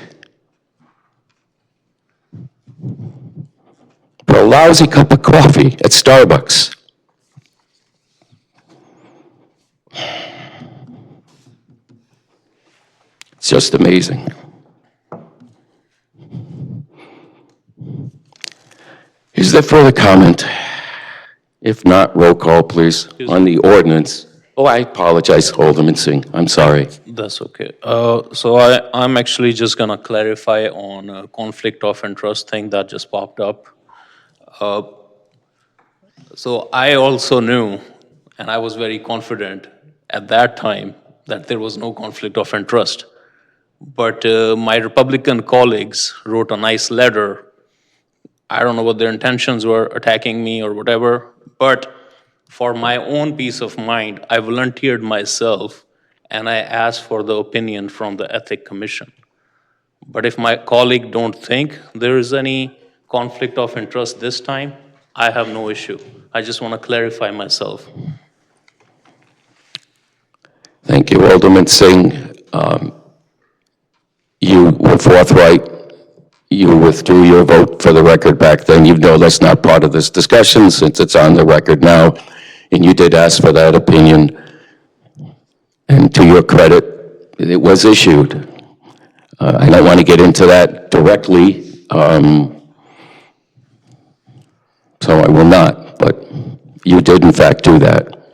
For a lousy cup of coffee at Starbucks. It's just amazing. Is there further comment? If not, roll call, please, on the ordinance. Oh, I apologize, Alderman Singh. I'm sorry. That's okay. So I'm actually just gonna clarify on a conflict of interest thing that just popped up. So I also knew, and I was very confident at that time, that there was no conflict of interest. But my Republican colleagues wrote a nice letter. I don't know what their intentions were, attacking me or whatever, but for my own peace of mind, I volunteered myself and I asked for the opinion from the Ethics Commission. But if my colleague don't think there is any conflict of interest this time, I have no issue. I just want to clarify myself. Thank you, Alderman Singh. You were forthright. You withdrew your vote for the record back then. You know that's not part of this discussion since it's on the record now. And you did ask for that opinion. And to your credit, it was issued. I don't want to get into that directly, so I will not, but you did in fact do that.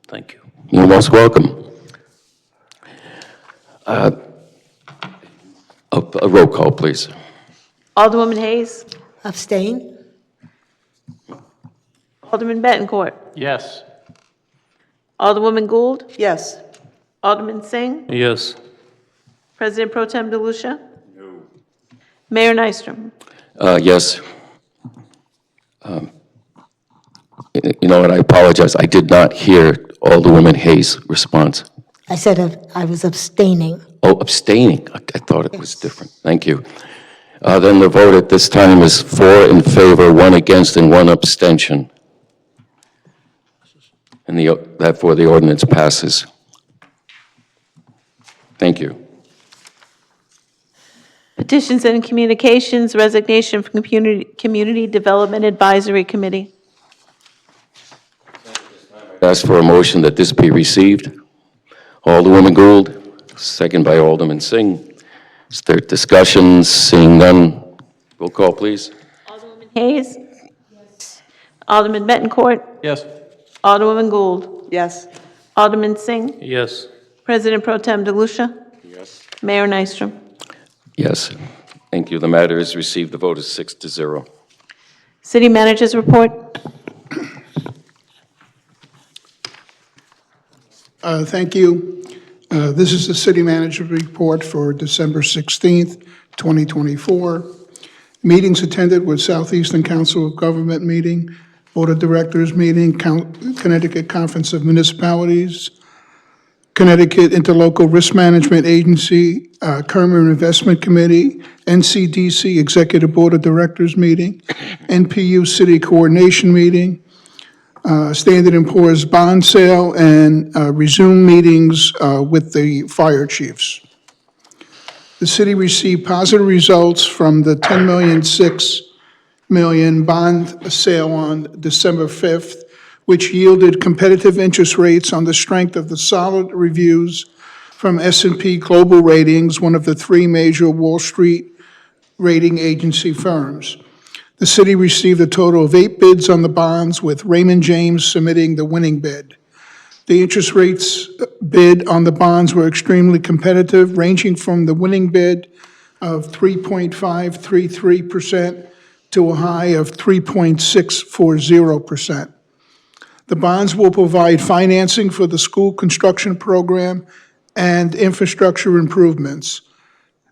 Thank you. You're most welcome. A roll call, please. Alderwoman Hayes. Abstain? Alderman Bettencourt. Yes. Alderwoman Gould. Yes. Alderman Singh. Yes. President Pro Tem DeLucia. No. Mayor Nystrom. Yes. You know what, I apologize. I did not hear Alderwoman Hayes' response. I said I was abstaining. Oh, abstaining. I thought it was different. Thank you. Then the vote at this time is 4 in favor, 1 against, and 1 abstention. And therefore, the ordinance passes. Thank you. Petitions and Communications, resignation from Community Development Advisory Committee. Ask for a motion that this be received. Alderwoman Gould, second by Alderman Singh. Is there discussion? Seeing none. Roll call, please. Alderwoman Hayes. Yes. Alderman Bettencourt. Yes. Alderwoman Gould. Yes. Alderman Singh. Yes. President Pro Tem DeLucia. Yes. Mayor Nystrom. Yes. Thank you. The matter is received. The vote is 6-0. City Manager's report. Thank you. This is the City Manager report for December 16th, 2024. Meetings attended with Southeastern Council of Government meeting, Board of Directors meeting, Connecticut Conference of Municipalities, Connecticut Interlocal Risk Management Agency, Kermer Investment Committee, NCDC Executive Board of Directors meeting, NPU City Coordination meeting, Standard & Poor's bond sale, and resume meetings with the fire chiefs. The city received positive results from the $10.6 million bond sale on December 5th, which yielded competitive interest rates on the strength of the solid reviews from S&P Global Ratings, one of the 3 major Wall Street rating agency firms. The city received a total of 8 bids on the bonds, with Raymond James submitting the winning bid. The interest rates bid on the bonds were extremely competitive, ranging from the winning bid of 3.533% to a high of 3.640%. The bonds will provide financing for the school construction program and infrastructure improvements.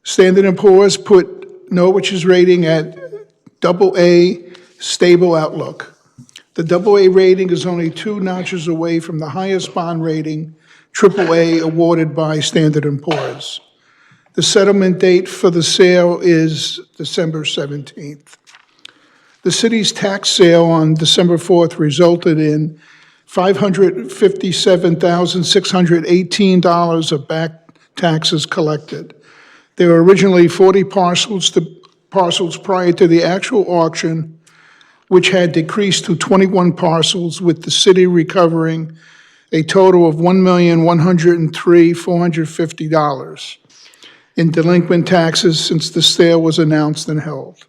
Standard & Poor's put Norwich's rating at AA, stable outlook. The AA rating is only 2 notches away from the highest bond rating, AAA, awarded by Standard & Poor's. The settlement date for the sale is December 17th. The city's tax sale on December 4th resulted in $557,618 of back taxes collected. There were originally 40 parcels prior to the actual auction, which had decreased to 21 parcels, with the city recovering a total of $1,103,450 in delinquent taxes since the sale was announced and held.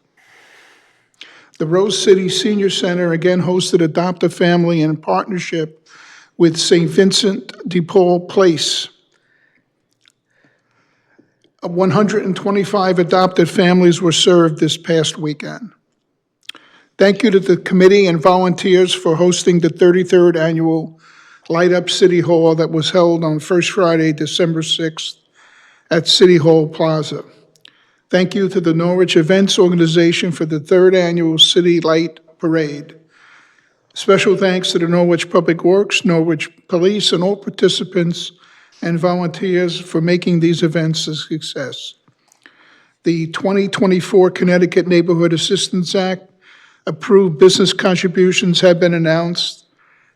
The Rose City Senior Center again hosted Adopt a Family in partnership with St. Vincent de Paul Place. 125 adopted families were served this past weekend. Thank you to the committee and volunteers for hosting the 33rd annual Light Up City Hall that was held on First Friday, December 6th at City Hall Plaza. Thank you to the Norwich Events Organization for the 3rd annual City Light Parade. Special thanks to the Norwich Public Works, Norwich Police, and all participants and volunteers for making these events a success. The 2024 Connecticut Neighborhood Assistance Act approved business contributions have been announced.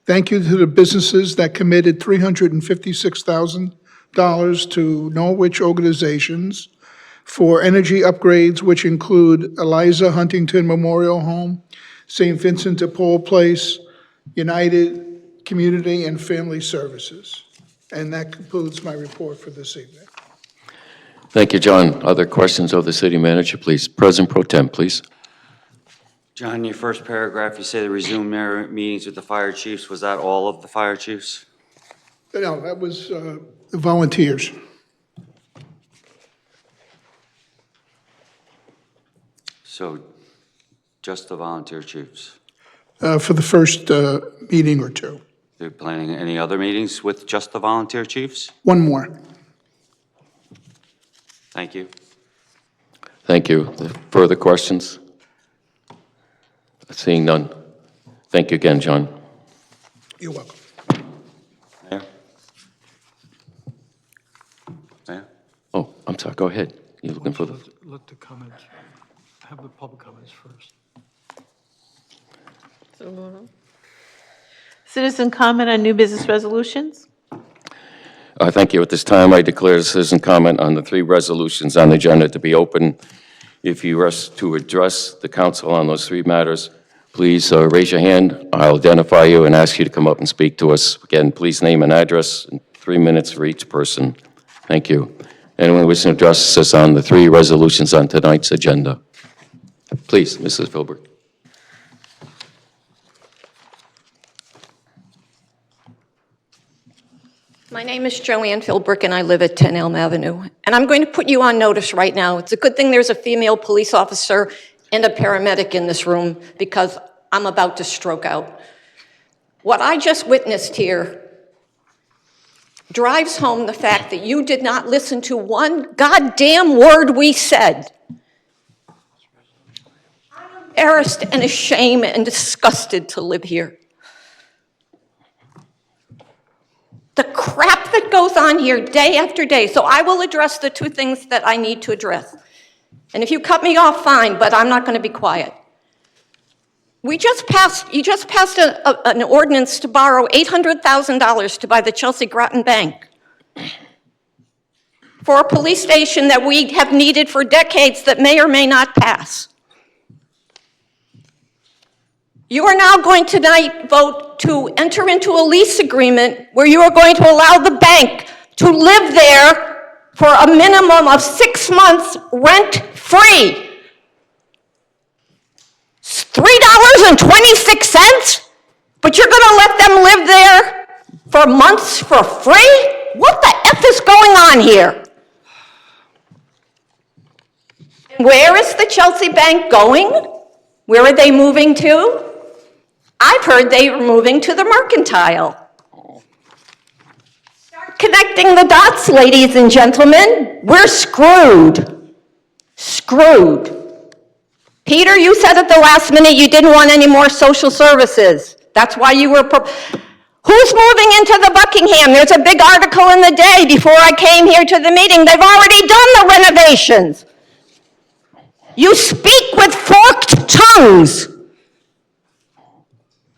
Thank you to the businesses that committed $356,000 to Norwich organizations for energy upgrades, which include Eliza Huntington Memorial Home, St. Vincent de Paul Place, United Community and Family Services. And that concludes my report for this evening. Thank you, John. Other questions of the city manager, please? President Pro Tem, please. John, your first paragraph, you say the resumed meetings with the fire chiefs. Was that all of the fire chiefs? No, that was the volunteers. So just the volunteer chiefs? For the first meeting or two. They're planning any other meetings with just the volunteer chiefs? One more. Thank you. Thank you. Further questions? Seeing none. Thank you again, John. You're welcome. Mayor? Mayor? Oh, I'm sorry. Go ahead. You're looking for the... Let the comments, have the public comments first. Citizen comment on new business resolutions? Thank you. At this time, I declare citizen comment on the 3 resolutions on the agenda to be open. If you wish to address the council on those 3 matters, please raise your hand. I'll identify you and ask you to come up and speak to us. Again, please name and address, and 3 minutes for each person. Thank you. Anyone wishing to address us on the 3 resolutions on tonight's agenda? Please, Mrs. Filbert. My name is Joanne Philbrick, and I live at 10 Elm Avenue. And I'm going to put you on notice right now. It's a good thing there's a female police officer and a paramedic in this room, because I'm about to stroke out. What I just witnessed here drives home the fact that you did not listen to one goddamn word we said. I'm embarrassed and ashamed and disgusted to live here. The crap that goes on here day after day. So I will address the 2 things that I need to address. And if you cut me off, fine, but I'm not going to be quiet. You just passed an ordinance to borrow $800,000 to buy the Chelsea Groton Bank for a police station that we have needed for decades that may or may not pass. You are now going tonight vote to enter into a lease agreement where you are going to allow the bank to live there for a minimum of 6 months rent-free. $3.26? But you're going to let them live there for months for free? What the F is going on here? Where is the Chelsea Bank going? Where are they moving to? I've heard they are moving to the Mercantile. Start connecting the dots, ladies and gentlemen. We're screwed. Screwed. Peter, you said at the last minute you didn't want any more social services. That's why you were... Who's moving into the Buckingham? There's a big article in the Day before I came here to the meeting. They've already done the renovations. You speak with forked tongues.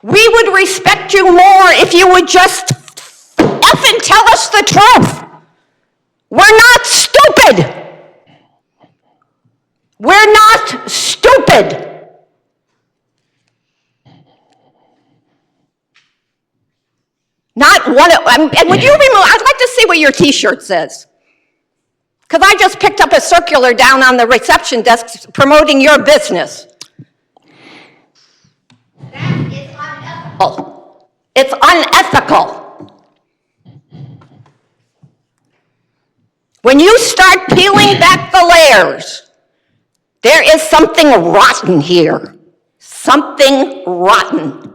We would respect you more if you would just effing tell us the truth. We're not stupid. We're not stupid. Not one of, and would you remove, I'd like to see what your t-shirt says. Because I just picked up a circular down on the reception desk promoting your business. That is unethical. It's unethical. When you start peeling back the layers, there is something rotten here. Something rotten.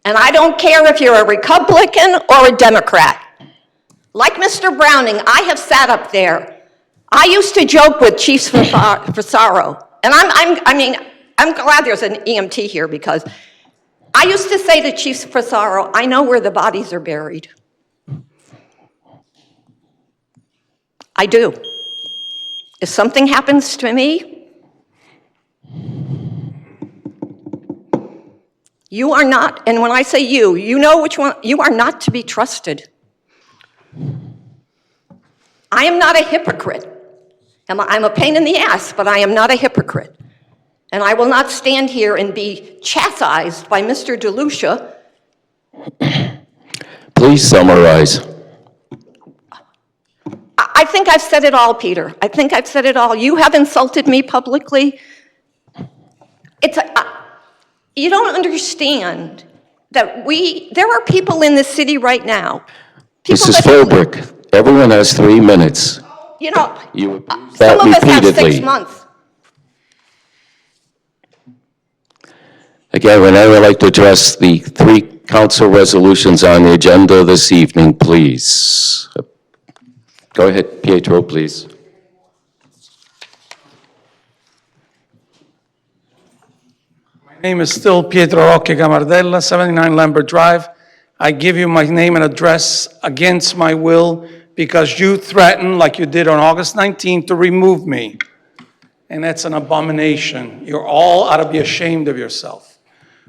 And I don't care if you're a Republican or a Democrat. Like Mr. Browning, I have sat up there. I used to joke with Chief Fasaro, and I'm glad there's an EMT here because I used to say to Chief Fasaro, I know where the bodies are buried. I do. If something happens to me, you are not, and when I say you, you know which one, you are not to be trusted. I am not a hypocrite. I'm a pain in the ass, but I am not a hypocrite. And I will not stand here and be chastised by Mr. DeLucia. Please summarize. I think I've said it all, Peter. I think I've said it all. You have insulted me publicly. You don't understand that there are people in this city right now. Mrs. Philbrick, everyone has 3 minutes. You know, You abuse some that of us have 6 repeatedly. months. Again, would anyone like to address the 3 council resolutions on the agenda this evening, please? Go ahead, Pietro, please. My name is still Pietro Rocchi Gamardella, 79 Lambert Drive. I give you my name and address against my will because you threatened, like you did on August 19th, to remove me. And that's an abomination. You're all ought to be ashamed of yourself.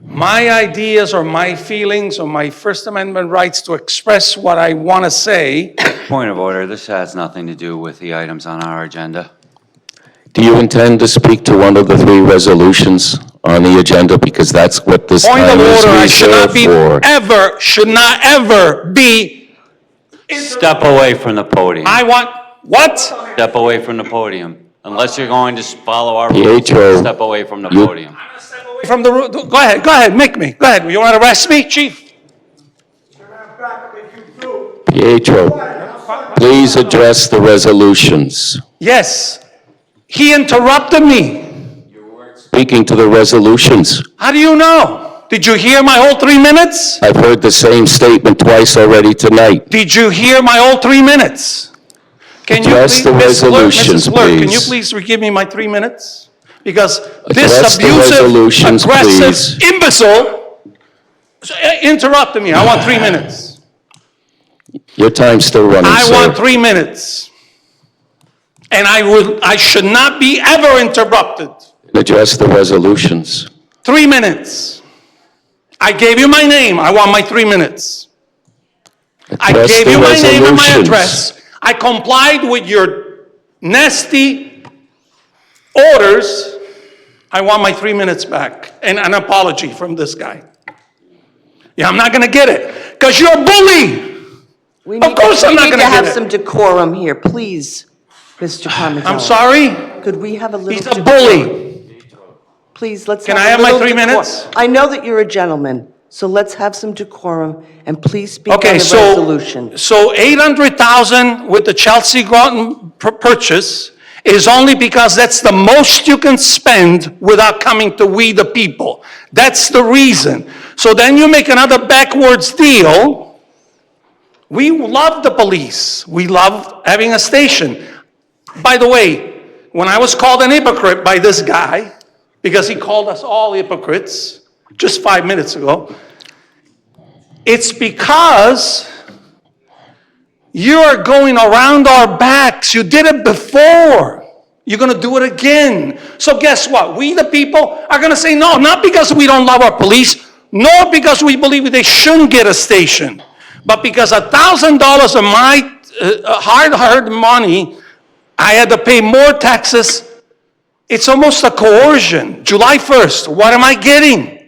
My ideas or my feelings or my First Amendment rights to express what I want to say. Point of order, this has nothing to do with the items on our agenda. Do you intend to speak to one of the 3 resolutions on the agenda? Because that's what this Point time of is order, I should not ever be. Step away from the podium. I want, what? Step away from the podium. Unless you're going to follow our rules, Pietro, step away from the podium. From the, go ahead, make me. Go ahead, you want to arrest me, chief? Pietro, please address the resolutions. Yes. He interrupted me. Speaking to the resolutions. How do you know? Did you hear my whole 3 minutes? I've heard the same statement twice already tonight. Did you hear my whole 3 minutes? Can you Address please, the Ms. Clerk, resolutions, Mrs. Clerk, can you please. please give me my 3 minutes? Because Address this the abusive, resolutions, aggressive please. imbecile interrupted me. I want 3 minutes. Your time's still running, I sir. want 3 minutes. And I should not be ever interrupted. Address the resolutions. 3 minutes. I gave you my name. I want my 3 minutes. I Address gave the you my name and my resolutions. address. I complied with your nasty orders. I want my 3 minutes back and an apology from this guy. Yeah, I'm not going to get it because you're a bully. Of course I'm not going to have get some it. decorum here, please, Mr. Parmigiano. I'm sorry? Could we have a little He's a decorum? bully. Please, let's Can have I a have my little 3 decorum. minutes? I know that you're a gentleman, so let's have some decorum, and please speak on Okay, the resolution. so 800,000 with the Chelsea Groton purchase is only because that's the most you can spend without coming to we the people. That's the reason. So then you make another backwards deal. We love the police. We love having a station. By the way, when I was called an hypocrite by this guy, because he called us all hypocrites just 5 minutes ago, it's because you are going around our backs. You did it before. You're going to do it again. So guess what? We, the people, are going to say no, not because we don't love our police. nor because we believe they shouldn't get a station, but because $1,000 of my hard-earned money, I had to pay more taxes. It's almost a coercion. July 1st, what am I getting?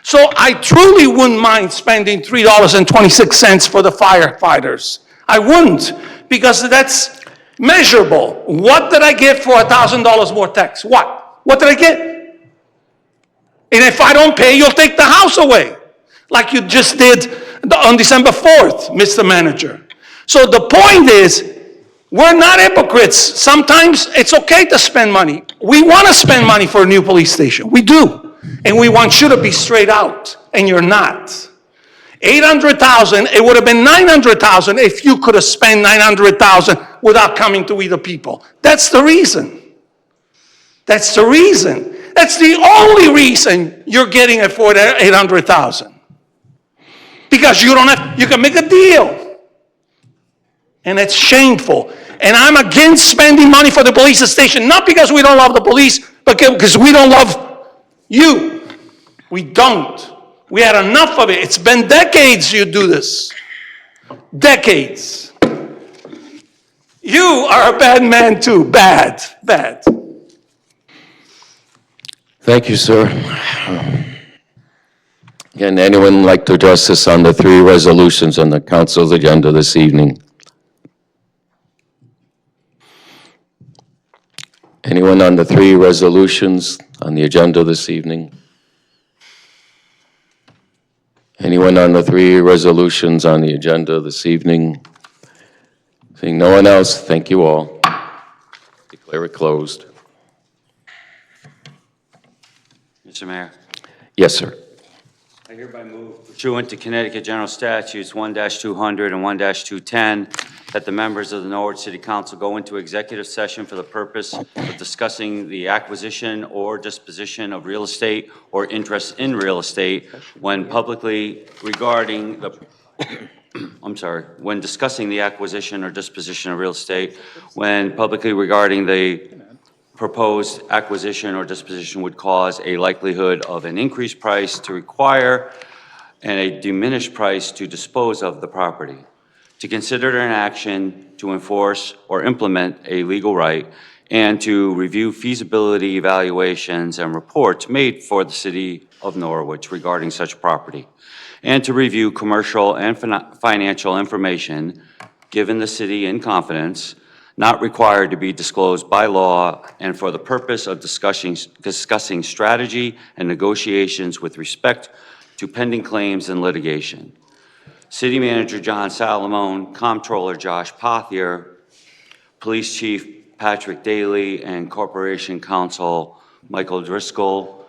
So I truly wouldn't mind spending $3.26 for the firefighters. I wouldn't, because that's measurable. What did I get for $1,000 more tax? What? What did I get? And if I don't pay, you'll take the house away, like you just did on December 4th, Mr. Manager. So the point is, we're not hypocrites. Sometimes it's okay to spend money. We want to spend money for a new police station. We do. And we want you to be straight out, and you're not. $800,000, it would have been $900,000 if you could have spent $900,000 without coming to we the people. That's the reason. That's the reason. That's the only reason you're getting it for that $800,000. Because you don't have, you can make a deal. And it's shameful. And I'm against spending money for the police station, not because we don't love the police, but because we don't love you. We don't. We had enough of it. It's been decades you do this. Decades. You are a bad man too. Bad. Bad. Thank you, sir. Again, anyone like to address us on the 3 resolutions on the council's agenda this evening? Anyone on the 3 resolutions on the agenda this evening? Anyone on the 3 resolutions on the agenda this evening? Seeing no one else, thank you all. Declare it closed. Mr. Mayor. Yes, sir. I hereby move pursuant to Connecticut General Statutes 1-200 and 1-210 that the members of the Norwich City Council go into executive session for the purpose of discussing the acquisition or disposition of real estate or interest in real estate when publicly regarding the when discussing the acquisition or disposition of real estate, when publicly regarding the proposed acquisition or disposition would cause a likelihood of an increased price to require and a diminished price to dispose of the property. To consider an action to enforce or implement a legal right, and to review feasibility evaluations and reports made for the city of Norwich regarding such property, and to review commercial and financial information given the city in confidence, not required to be disclosed by law, and for the purpose of discussing strategy and negotiations with respect to pending claims and litigation. City Manager John Salamone, Comptroller Josh Pothier, Police Chief Patrick Daly, and Corporation Counsel Michael Driscoll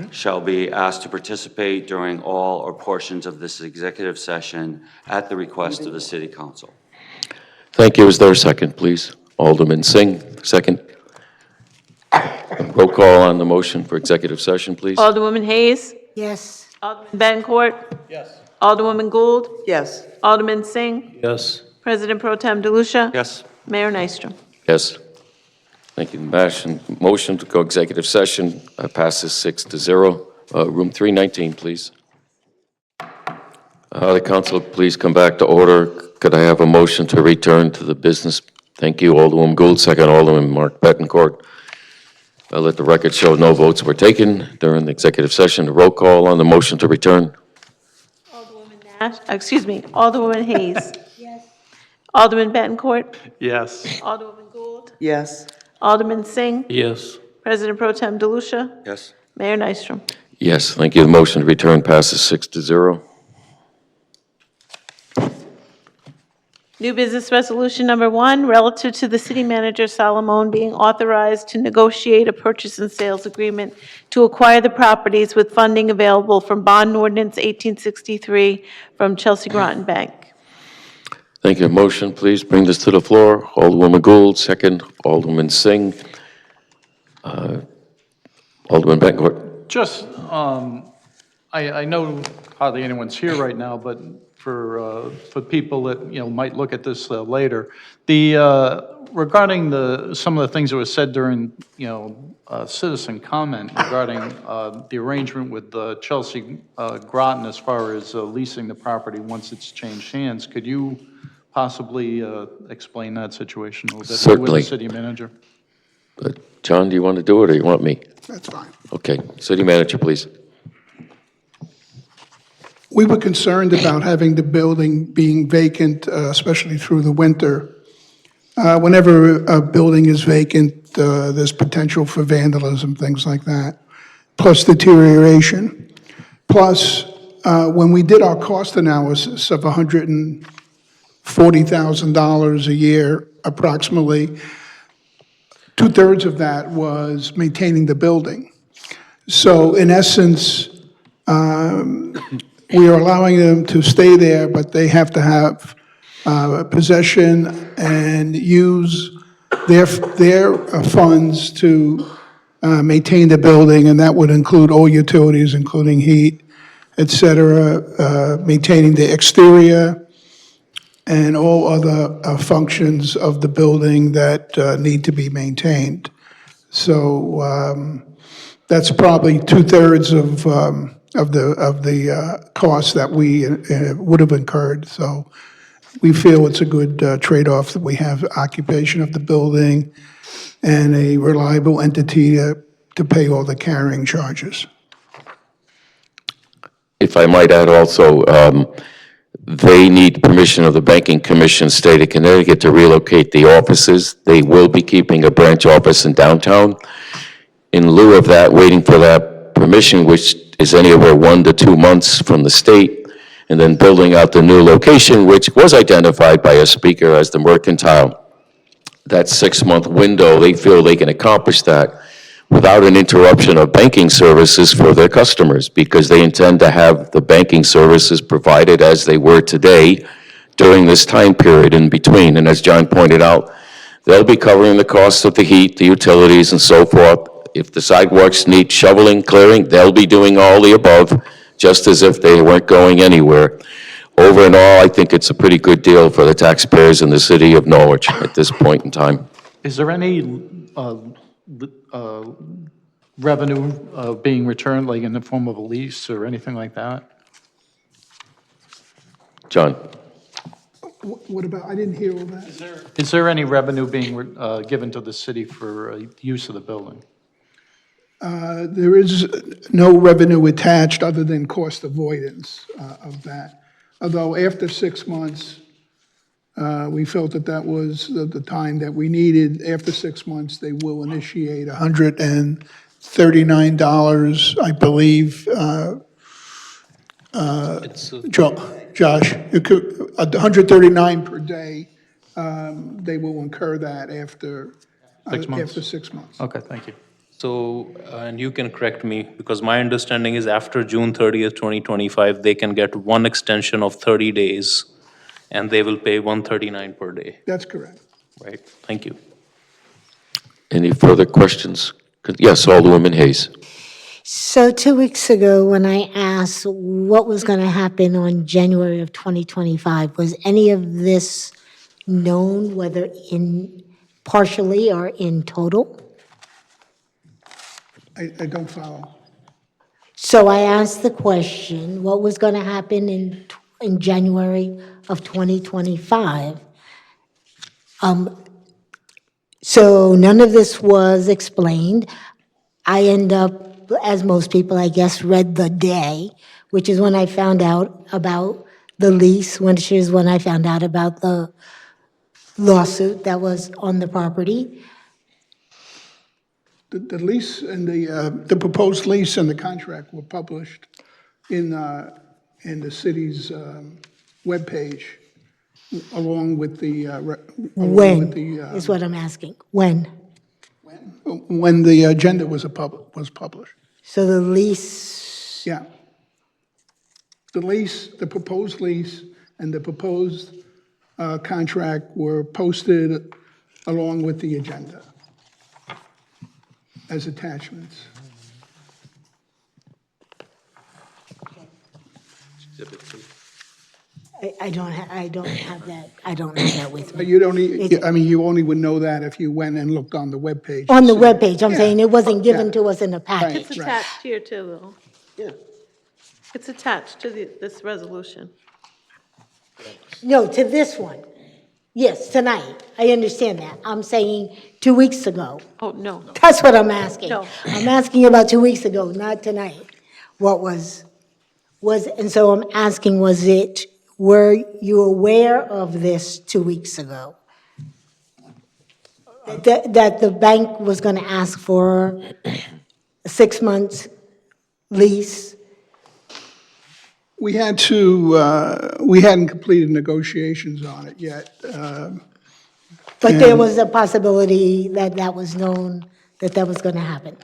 shall be asked to participate during all or portions of this executive session at the request of the City Council. Thank you. Is there a second, please? Alderman Singh, second. Roll call on the motion for executive session, please. Alderwoman Hayes. Yes. Alderman Bettencourt. Yes. Alderwoman Gould. Yes. Alderman Singh. Yes. President Pro Tem DeLucia. Yes. Mayor Nystrom. Yes. Thank you. Motion to go executive session passes 6-0. Room 319, please. The council, please come back to order. Could I have a motion to return to the business? Thank you, Alderwoman Gould. Second, Alderman Mark Bettencourt. I'll let the record show no votes were taken during the executive session. The roll call on the motion to return. Alderwoman Hayes. Yes. Alderman Bettencourt. Yes. Alderwoman Gould. Yes. Alderman Singh. Yes. President Pro Tem DeLucia. Yes. Mayor Nystrom. Yes, thank you. The motion to return passes 6-0. New business resolution number 1, relative to the city manager Salamone being authorized to negotiate a purchase and sales agreement to acquire the properties with funding available from Bond Ordinance 1863 from Chelsea Groton Bank. Thank you. Motion, please bring this to the floor. Alderwoman Gould, second. Alderman Singh. Alderman Bettencourt. Just, I know hardly anyone's here right now, but for people that, might look at this later, the Regarding some of the things that were said during, citizen comment regarding the arrangement with Chelsea Groton as far as leasing the property once it's changed hands, could you possibly explain that situation a little bit with Certainly. the city manager? John, do you want to do it, or you want me? That's fine. Okay, city manager, please. We were concerned about having the building being vacant, especially through the winter. Whenever a building is vacant, there's potential for vandalism, things like that, plus deterioration. Plus, when we did our cost analysis of $140,000 a year, approximately, two-thirds of that was maintaining the building. So in essence, we are allowing them to stay there, but they have to have possession and use their funds to maintain the building, and that would include all utilities, including heat, et cetera, maintaining the exterior and all other functions of the building that need to be maintained. So that's probably two-thirds of the cost that we would have incurred. So we feel it's a good trade-off that we have occupation of the building and a reliable entity to pay all the carrying charges. If I might add also, they need permission of the Banking Commission, State of Connecticut, to relocate the offices. They will be keeping a branch office in downtown. In lieu of that, waiting for that permission, which is anywhere 1 to 2 months from the state, and then building out the new location, which was identified by a speaker as the Mercantile. That 6-month window, they feel they can accomplish that without an interruption of banking services for their customers, because they intend to have the banking services provided as they were today during this time period in between. And as John pointed out, they'll be covering the cost of the heat, the utilities, and so forth. If the sidewalks need shoveling, clearing, they'll be doing all the above, just as if they weren't going anywhere. Over and all, I think it's a pretty good deal for the taxpayers in the city of Norwich at this point in time. Is there any revenue being returned, like in the form of a lease or anything like that? John? What about, I didn't hear all that. Is there any revenue being given to the city for use of the building? There is no revenue attached other than cost avoidance of that. Although after 6 months, we felt that that was the time that we needed. After 6 months, they will initiate $139, I believe. Josh, $139 per day. They will incur that after 6 months? After 6 months. Okay, thank you. So, and you can correct me, because my understanding is after June 30th, 2025, they can get one extension of 30 days, and they will pay $139 per day, That's correct. right? Thank you. Any further questions? Yes, Alderwoman Hayes. So 2 weeks ago, when I asked what was going to happen on January of 2025, was any of this known, whether in partially or in total? I don't follow. So I asked the question, what was going to happen in January of 2025? So none of this was explained. I end up, as most people, I guess, read the day, which is when I found out about the lease, which is when I found out about the lawsuit that was on the property. The lease and the proposed lease and the contract were published in the city's webpage, along with the. When is what I'm asking. When? When the agenda was published. So the lease. Yeah. The lease, the proposed lease, and the proposed contract were posted along with the agenda as attachments. I don't have that with me. You don't, It's- I mean, you only would know that if you went and looked on the webpage. On the and see. webpage, I'm Yeah. saying it wasn't given Yeah. to us in a Right. package. It's attached here too, though. Yeah. It's attached to this resolution. No, to this one. Yes, tonight. I understand that. I'm saying 2 weeks ago. Oh, no. That's what I'm asking. No. I'm asking about 2 weeks ago, not tonight. What was, and so I'm asking, were you aware of this 2 weeks ago? That the bank was going to ask for a 6 months lease? We hadn't completed negotiations on it yet. But there And- was a possibility that that was known, that was going to happen.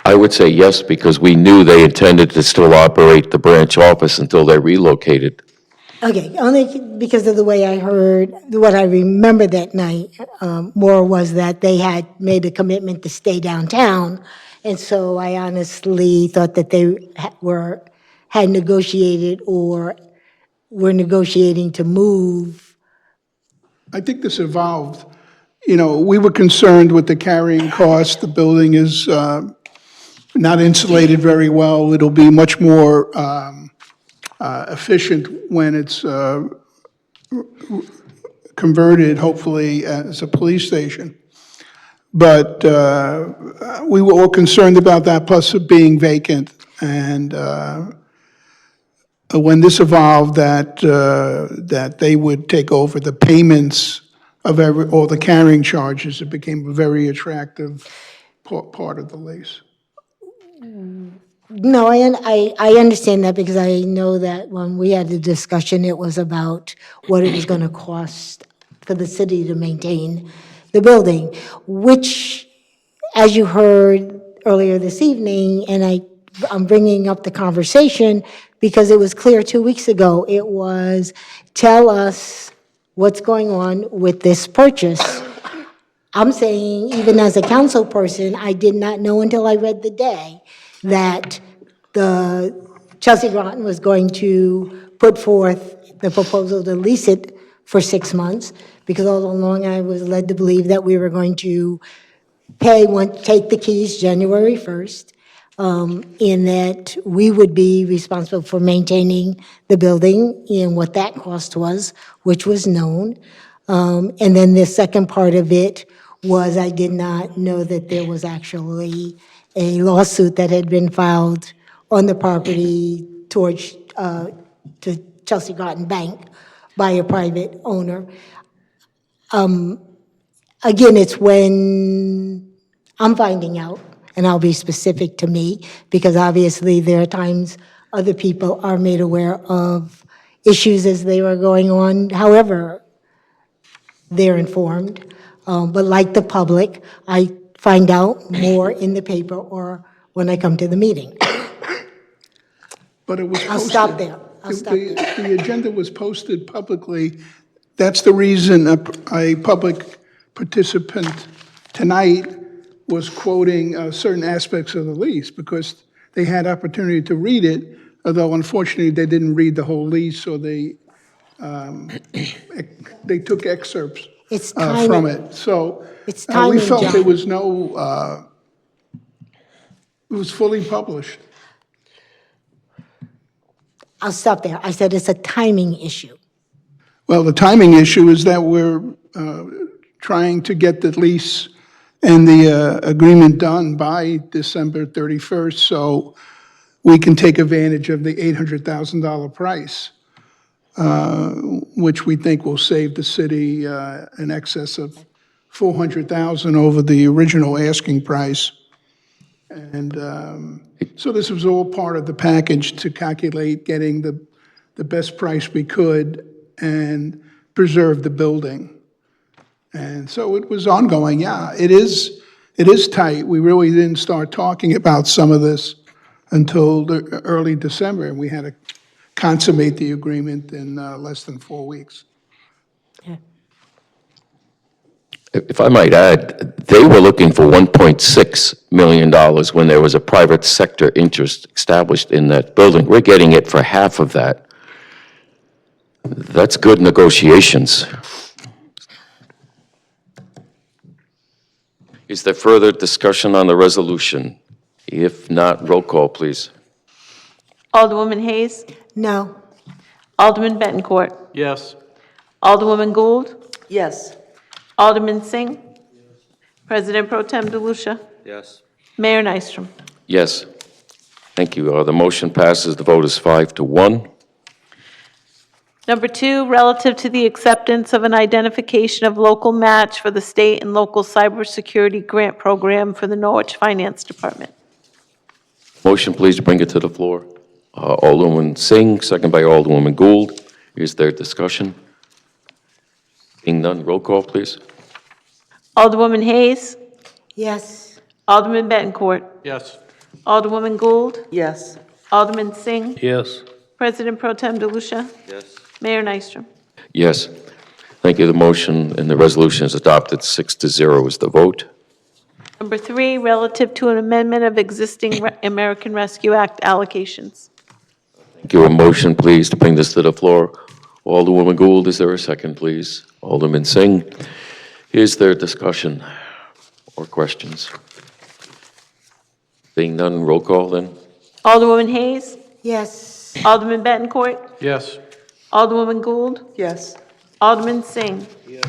I would say yes, because we knew they intended to still operate the branch office until they relocated. Okay, only because of the way I heard, what I remember that night more was that they had made a commitment to stay downtown, and so I honestly thought that they had negotiated or were negotiating to move. I think this evolved. You know, we were concerned with the carrying cost. The building is not insulated very well. It'll be much more efficient when it's converted, hopefully, as a police station. But we were all concerned about that, plus it being vacant. And when this evolved, that they would take over the payments of all the carrying charges, it became a very attractive part of the lease. No, I understand that because I know that when we had the discussion, it was about what it was going to cost for the city to maintain the building, which, as you heard earlier this evening, and I'm bringing up the conversation because it was clear 2 weeks ago, it was, tell us what's going on with this purchase. I'm saying, even as a council person, I did not know until I read the day that the Chelsea Groton was going to put forth the proposal to lease it for 6 months, because all along I was led to believe that we were going to take the keys January 1st, in that we would be responsible for maintaining the building and what that cost was, which was known. And then the second part of it was I did not know that there was actually a lawsuit that had been filed on the property towards, to Chelsea Groton Bank by a private owner. Again, it's when I'm finding out, and I'll be specific to me, because obviously there are times other people are made aware of issues as they were going on, however they're informed. But like the public, I find out more in the paper or when I come to the meeting. But it was posted. I'll stop there. I'll stop there. The agenda was posted publicly. That's the reason a public participant tonight was quoting certain aspects of the lease, because they had opportunity to read it, although unfortunately they didn't read the whole lease, so they took excerpts It's from timing. it. So It's we timing, felt John. there was no, it was fully published. I'll stop there. I said it's a timing issue. Well, the timing issue is that we're trying to get the lease and the agreement done by December 31st, so we can take advantage of the $800,000 price, which we think will save the city in excess of $400,000 over the original asking price. And so this was all part of the package to calculate getting the best price we could and preserve the building. And so it was ongoing, yeah. It is tight. We really didn't start talking about some of this until early December, and we had to consummate the agreement in less than 4 weeks. If I might add, they were looking for $1.6 million when there was a private sector interest established in that building. We're getting it for half of that. That's good negotiations. Is there further discussion on the resolution? If not, roll call, please. Alderwoman Hayes. No. Alderman Bettencourt. Yes. Alderwoman Gould. Yes. Alderman Singh. President Pro Tem DeLucia. Yes. Mayor Nystrom. Yes. Thank you. The motion passes. The vote is 5-1. Number 2, relative to the acceptance of an identification of local match for the state and local cybersecurity grant program for the Norwich Finance Department. Motion, please bring it to the floor. Alderwoman Singh, second by Alderwoman Gould. Is there discussion? Seeing none, roll call, please. Alderwoman Hayes. Yes. Alderman Bettencourt. Yes. Alderwoman Gould. Yes. Alderman Singh. Yes. President Pro Tem DeLucia. Yes. Mayor Nystrom. Yes. Thank you. The motion and the resolution is adopted. 6-0 is the vote. Number 3, relative to an amendment of existing American Rescue Act allocations. Thank you. A motion, please, to bring this to the floor. Alderwoman Gould, is there a second, please? Alderman Singh. Is there discussion or questions? Being none, roll call then. Alderwoman Hayes. Yes. Alderman Bettencourt. Yes. Alderwoman Gould. Yes. Alderman Singh. Yes.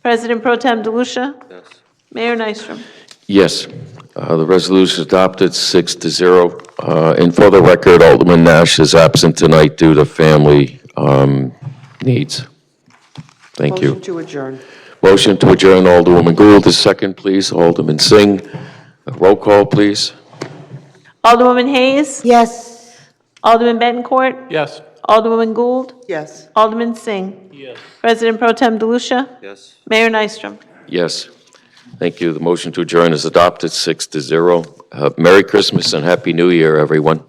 President Pro Tem DeLucia. Yes. Mayor Nystrom. Yes. The resolution is adopted 6-0. And for the record, Alderman Nash is absent tonight due to family needs. Thank you. Motion to adjourn. Motion to adjourn, Alderwoman Gould is second, please. Alderman Singh. Roll call, please. Alderwoman Hayes. Yes. Alderman Bettencourt. Yes. Alderwoman Gould. Yes. Alderman Singh. Yes. President Pro Tem DeLucia. Yes. Mayor Nystrom. Yes. Thank you. The motion to adjourn is adopted 6-0. Merry Christmas and Happy New Year, everyone.